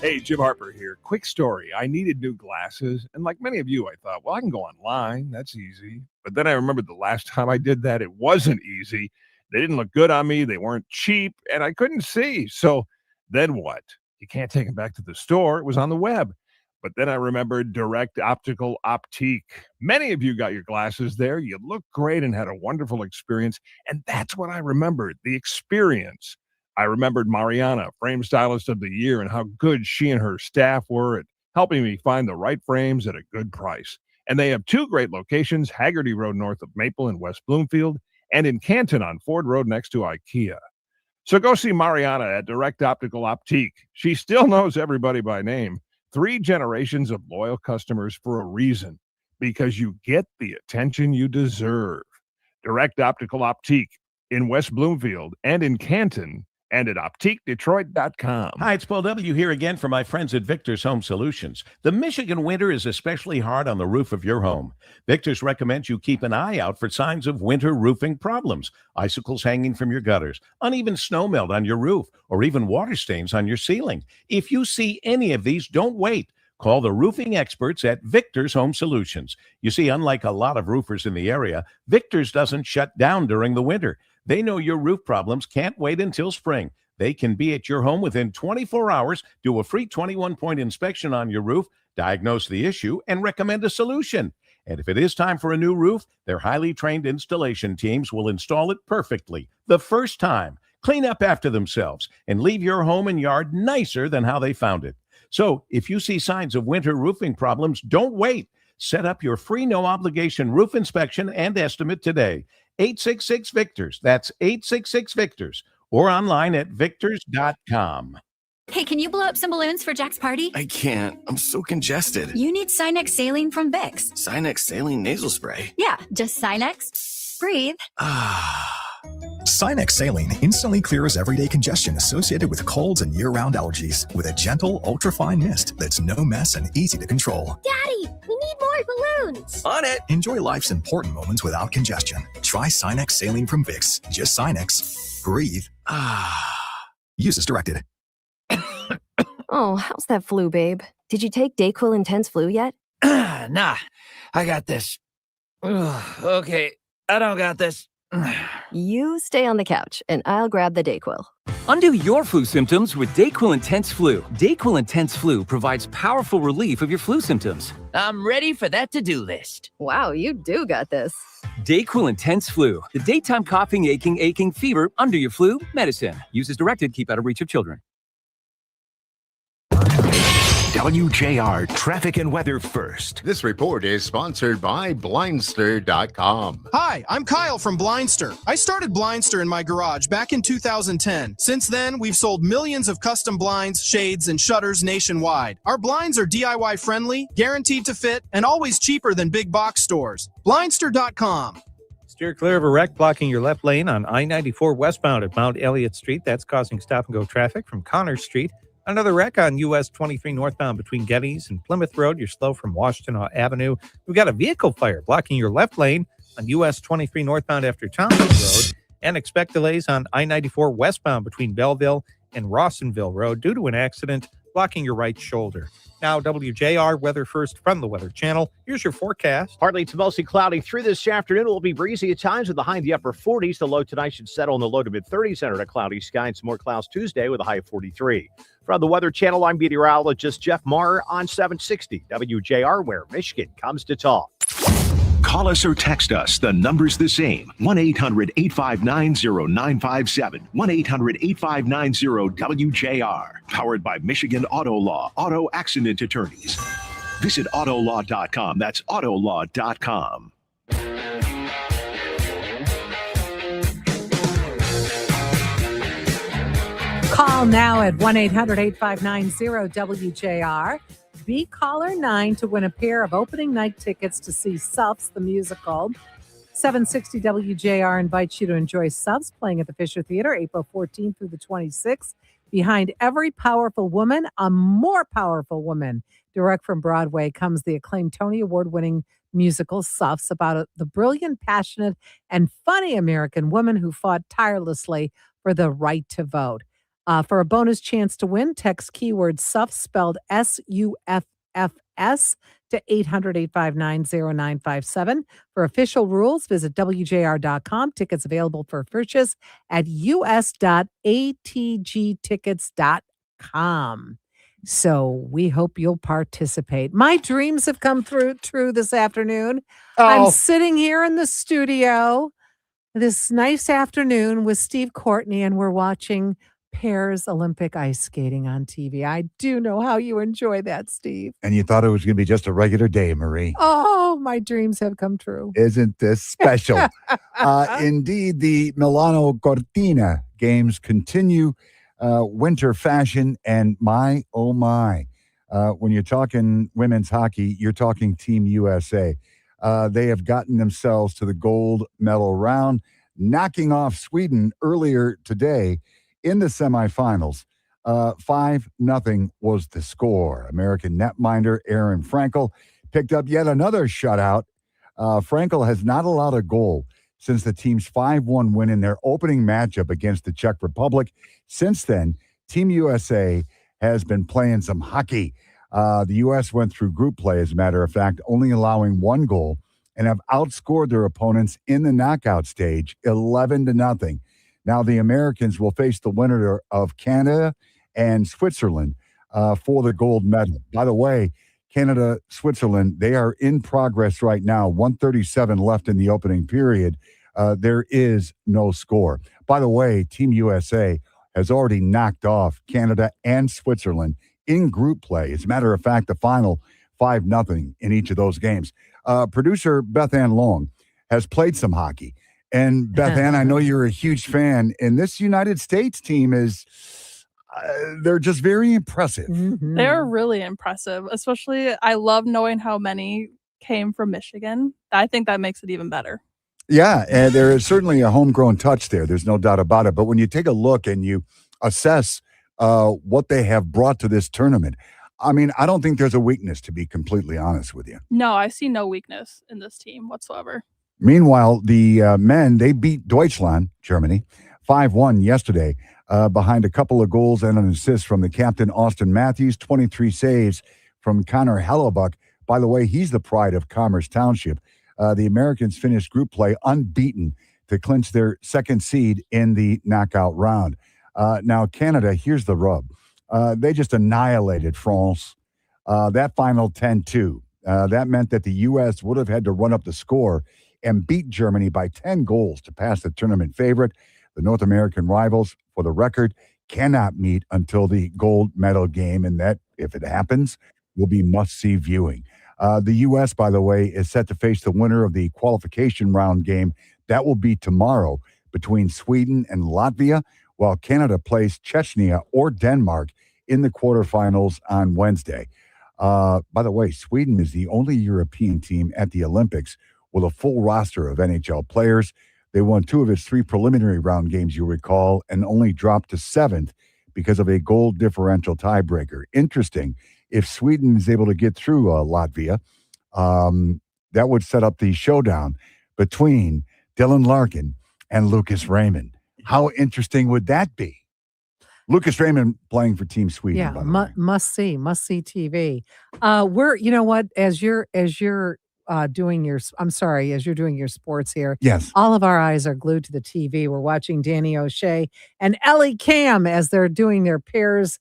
Hey, Jim Harper here. Quick story. I needed new glasses, and like many of you, I thought, well, I can go online. That's easy. But then I remembered the last time I did that, it wasn't easy. They didn't look good on me. They weren't cheap, and I couldn't see. So then what? You can't take them back to the store. It was on the web. But then I remembered Direct Optical Optique. Many of you got your glasses there. You looked great and had a wonderful experience. And that's what I remembered, the experience. I remembered Mariana, Frame Stylist of the Year, and how good she and her staff were at helping me find the right frames at a good price. And they have two great locations, Haggerty Road north of Maple in West Bloomfield, and in Canton on Ford Road next to IKEA. So go see Mariana at Direct Optical Optique. She still knows everybody by name. 3 generations of loyal customers for a reason, because you get the attention you deserve. Direct Optical Optique in West Bloomfield and in Canton and at OptiqueDetroit.com. Hi, it's Paul W. here again for my friends at Victor's Home Solutions. The Michigan winter is especially hard on the roof of your home. Victor's recommends you keep an eye out for signs of winter roofing problems, icicles hanging from your gutters, uneven snowmelt on your roof, or even water stains on your ceiling. If you see any of these, don't wait. Call the roofing experts at Victor's Home Solutions. You see, unlike a lot of roofers in the area, Victor's doesn't shut down during the winter. They know your roof problems can't wait until spring. They can be at your home within 24 hours, do a free 21-point inspection on your roof, diagnose the issue, and recommend a solution. And if it is time for a new roof, their highly trained installation teams will install it perfectly the first time, clean up after themselves, and leave your home and yard nicer than how they found it. So if you see signs of winter roofing problems, don't wait. Set up your free no-obligation roof inspection and estimate today. 866-VICTORS. That's 866-VICTORS. Or online at victors.com. Hey, can you blow up some balloons for Jack's party? I can't. I'm so congested. You need Sinex Saline from Vicks. Sinex Saline Nasal Spray. Yeah, just Sinex. Breathe. Sinex Saline instantly clears everyday congestion associated with colds and year-round allergies with a gentle, ultra-fine mist that's no mess and easy to control. Daddy, we need more balloons. On it. Enjoy life's important moments without congestion. Try Sinex Saline from Vicks. Just Sinex. Breathe. Use as directed. Oh, how's that flu, babe? Did you take Dayquil Intense Flu yet? Nah, I got this. Ugh, okay, I don't got this. You stay on the couch, and I'll grab the Dayquil. Undo your flu symptoms with Dayquil Intense Flu. Dayquil Intense Flu provides powerful relief of your flu symptoms. I'm ready for that to-do list. Wow, you do got this. Dayquil Intense Flu. The daytime coughing, aching, fever, under your flu, medicine. Use as directed, keep out of reach of children. WJR Traffic and Weather First. This report is sponsored by Blindster.com. Hi, I'm Kyle from Blindster. I started Blindster in my garage back in 2010. Since then, we've sold millions of custom blinds, shades, and shutters nationwide. Our blinds are DIY friendly, guaranteed to fit, and always cheaper than big box stores. Blindster.com. Steer clear of a wreck blocking your left lane on I-94 westbound at Mount Elliott Street. That's causing stop-and-go traffic from Connors Street. Another wreck on US 23 northbound between Geddes and Plymouth Road. You're slow from Washington Avenue. We've got a vehicle fire blocking your left lane on US 23 northbound after Thompson Road. And expect delays on I-94 westbound between Belleville and Rawsonville Road due to an accident blocking your right shoulder. Now, WJR Weather First from the Weather Channel. Here's your forecast. Partly to mostly cloudy through this afternoon. It will be breezy at times with a high in the upper 40s. The low tonight should settle in the low to mid 30s under a cloudy sky and some more clouds Tuesday with a high of 43. From the Weather Channel, I'm meteorologist Jeff Marr on 760 WJR, where Michigan comes to talk. Call us or text us. The number's the same. 1-800-859-0957. 1-800-859-0WJR. Powered by Michigan Auto Law. Auto Accident Attorneys. Visit autolaw.com. That's autolaw.com. Call now at 1-800-859-0WJR. Be caller 9 to win a pair of opening night tickets to see Suffs the musical. 760 WJR invites you to enjoy Suffs playing at the Fisher Theater April 14th through the 26th. Behind every powerful woman, a more powerful woman. Direct from Broadway comes the acclaimed Tony Award-winning musical Suffs about the brilliant, passionate, and funny American woman who fought tirelessly for the right to vote. For a bonus chance to win, text keyword Suffs spelled SUFFS to 800-859-0957. For official rules, visit WJR.com. Tickets available for purchase at us.atgtickets.com. So we hope you'll participate. My dreams have come true this afternoon. I'm sitting here in the studio this nice afternoon with Steve Courtney, and we're watching Pairs Olympic ice skating on TV. I do know how you enjoy that, Steve. And you thought it was going to be just a regular day, Marie. Oh, my dreams have come true. Isn't this special? Indeed, the Milano Cortina games continue. Winter fashion, and my, oh my. When you're talking women's hockey, you're talking Team USA. They have gotten themselves to the gold medal round, knocking off Sweden earlier today in the semifinals. 5-0 was the score. American netminder Aaron Frankel picked up yet another shutout. Frankel has not allowed a goal since the team's 5-1 win in their opening matchup against the Czech Republic. Since then, Team USA has been playing some hockey. The U.S. went through group play, as a matter of fact, only allowing one goal, and have outscored their opponents in the knockout stage 11-0. Now the Americans will face the winner of Canada and Switzerland for the gold medal. By the way, Canada, Switzerland, they are in progress right now. 137 left in the opening period. There is no score. By the way, Team USA has already knocked off Canada and Switzerland in group play. As a matter of fact, the final 5-0 in each of those games. Producer Beth Ann Long has played some hockey. And Beth Ann, I know you're a huge fan. And this United States team is, they're just very impressive. They're really impressive, especially I love knowing how many came from Michigan. I think that makes it even better. Yeah, and there is certainly a homegrown touch there. There's no doubt about it. But when you take a look and you assess what they have brought to this tournament, I mean, I don't think there's a weakness, to be completely honest with you. No, I see no weakness in this team whatsoever. Meanwhile, the men, they beat Deutschland, Germany, 5-1 yesterday, behind a couple of goals and an assist from the captain, Austin Matthews, 23 saves from Connor Hellebuck. By the way, he's the pride of Commerce Township. The Americans finished group play unbeaten to clinch their second seed in the knockout round. Now, Canada, here's the rub. They just annihilated France. That final 10-2. That meant that the U.S. would have had to run up the score and beat Germany by 10 goals to pass the tournament favorite. The North American rivals, for the record, cannot meet until the gold medal game, and that, if it happens, will be must-see viewing. The U.S., by the way, is set to face the winner of the qualification round game. That will be tomorrow between Sweden and Latvia, while Canada plays Chechnya or Denmark in the quarterfinals on Wednesday. By the way, Sweden is the only European team at the Olympics with a full roster of NHL players. They won 2 of its 3 preliminary round games, you'll recall, and only dropped to 7th because of a goal differential tiebreaker. Interesting. If Sweden is able to get through Latvia, that would set up the showdown between Dylan Larkin and Lucas Raymond. How interesting would that be? Lucas Raymond playing for Team Sweden. Yeah, by the way. must see TV. You know what? As you're doing your, I'm sorry, as you're doing your sports here. Yes. All of our eyes are glued to the TV. We're watching Danny O'Shea and Ellie Cam as they're doing their pairs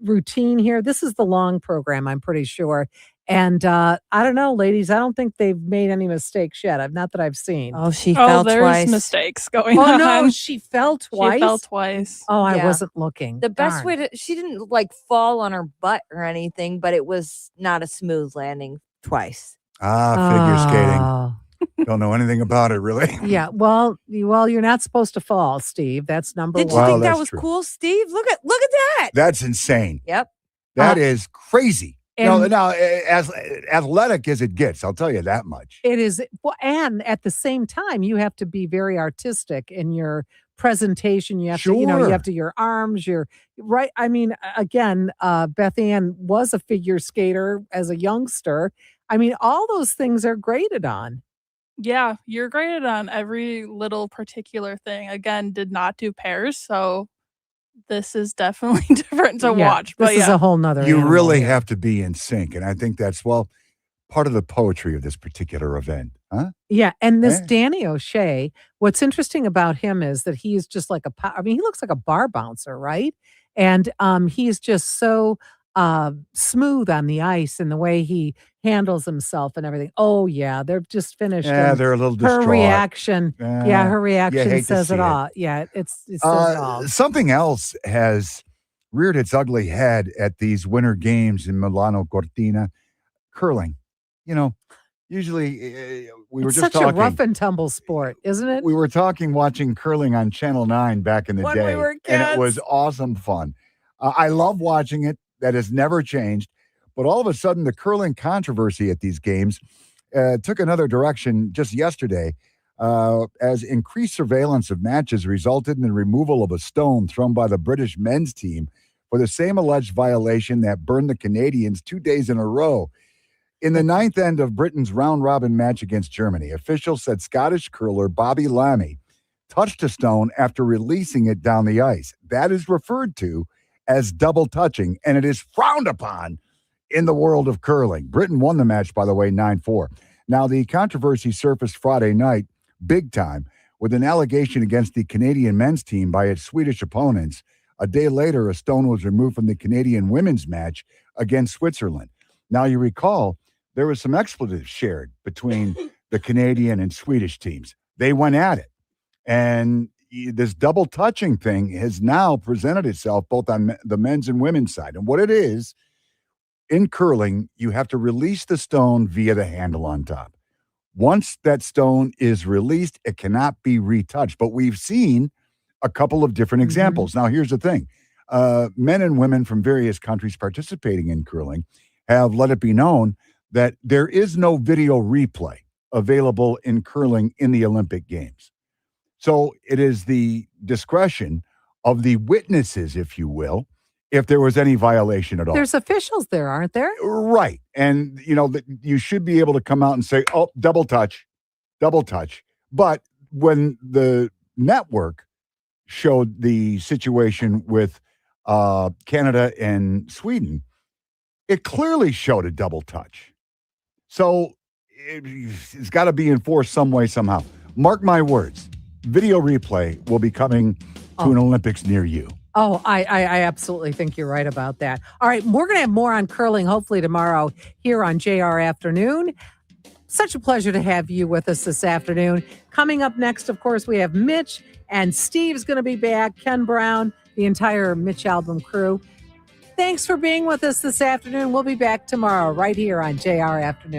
routine here. This is the long program, I'm pretty sure. And I don't know, ladies. I don't think they've made any mistakes yet. Not that I've seen. Oh, she fell there's twice. mistakes going Oh on. no, she fell twice. She fell twice. Oh, I Yeah. wasn't looking. The best Darn. way to, she didn't like fall on her butt or anything, but it was not a smooth landing twice. Figure Oh. skating. Don't know anything about it, really. Yeah, well, you're not supposed to fall, Steve. That's number Did you one. Well, think that that's was true. cool, Steve? Look at that. That's insane. Yep. That is crazy. and- Now, as athletic as it gets, I'll tell you that much. It is, well, and at the same time, you have to be very artistic in your presentation. You have to, you Sure. have to your arms, your right. I mean, again, Beth Ann was a figure skater as a youngster. I mean, all those things are graded on. Yeah, you're graded on every little particular thing. Again, did not do pairs, so this is definitely different to Yeah, watch. This But is yeah, a whole nother. You animal really here. have to be in sync. And I think that's, part of the poetry of this particular event. Huh? Yeah, and this Eh? Danny O'Shea, what's interesting about him is that he is just like I mean, he looks like a bar bouncer, right? And he's just so smooth on the ice and the way he handles himself and everything. Oh yeah, they're just finished. Yeah, and they're a little her distraught. reaction. Yeah, her you hate reaction to says see it it. all. Yeah, it says it all. Something else has reared its ugly head at these winter games in Milano Cortina. Curling. Usually we were It's just such talking. a rough and tumble sport, isn't it? We were watching curling on Channel 9 back in the When day. we were And it kids. was awesome fun. I love watching it. That has never changed. But all of a sudden, the curling controversy at these games took another direction just yesterday as increased surveillance of matches resulted in the removal of a stone thrown by the British men's team for the same alleged violation that burned the Canadians 2 days in a row. In the ninth end of Britain's round-robin match against Germany, officials said Scottish curler Bobby Lammy touched a stone after releasing it down the ice. That is referred to as double touching, and it is frowned upon in the world of curling. Britain won the match, by the way, 9-4. Now, the controversy surfaced Friday night, big time, with an allegation against the Canadian men's team by its Swedish opponents. A day later, a stone was removed from the Canadian women's match against Switzerland. Now, you recall, there was some expletives shared between the Canadian and Swedish teams. They went at it. And this double touching thing has now presented itself both on the men's and women's side. And what it is, in curling, you have to release the stone via the handle on top. Once that stone is released, it cannot be retouched. But we've seen a couple of different examples. Now, here's the thing. Men and women from various countries participating in curling have let it be known that there is no video replay available in curling in the Olympic Games. So it is the discretion of the witnesses, if you will, if there was any violation at all. There's officials there, aren't there? Right. And, you should be able to come out and say, oh, double touch. But when the network showed the situation with Canada and Sweden, it clearly showed a double touch. So it's got to be enforced some way, somehow. Mark my words, video replay will be coming to an Olympics near you. Oh, I absolutely think you're right about that. All right, we're going to have more on curling hopefully tomorrow here on JR Afternoon. Such a pleasure to have you with us this afternoon. Coming up next, of course, we have Mitch, and Steve's going to be back, Ken Brown, the entire Mitch Album crew. Thanks for being with us this afternoon. We'll be back tomorrow right here on JR Afternoon.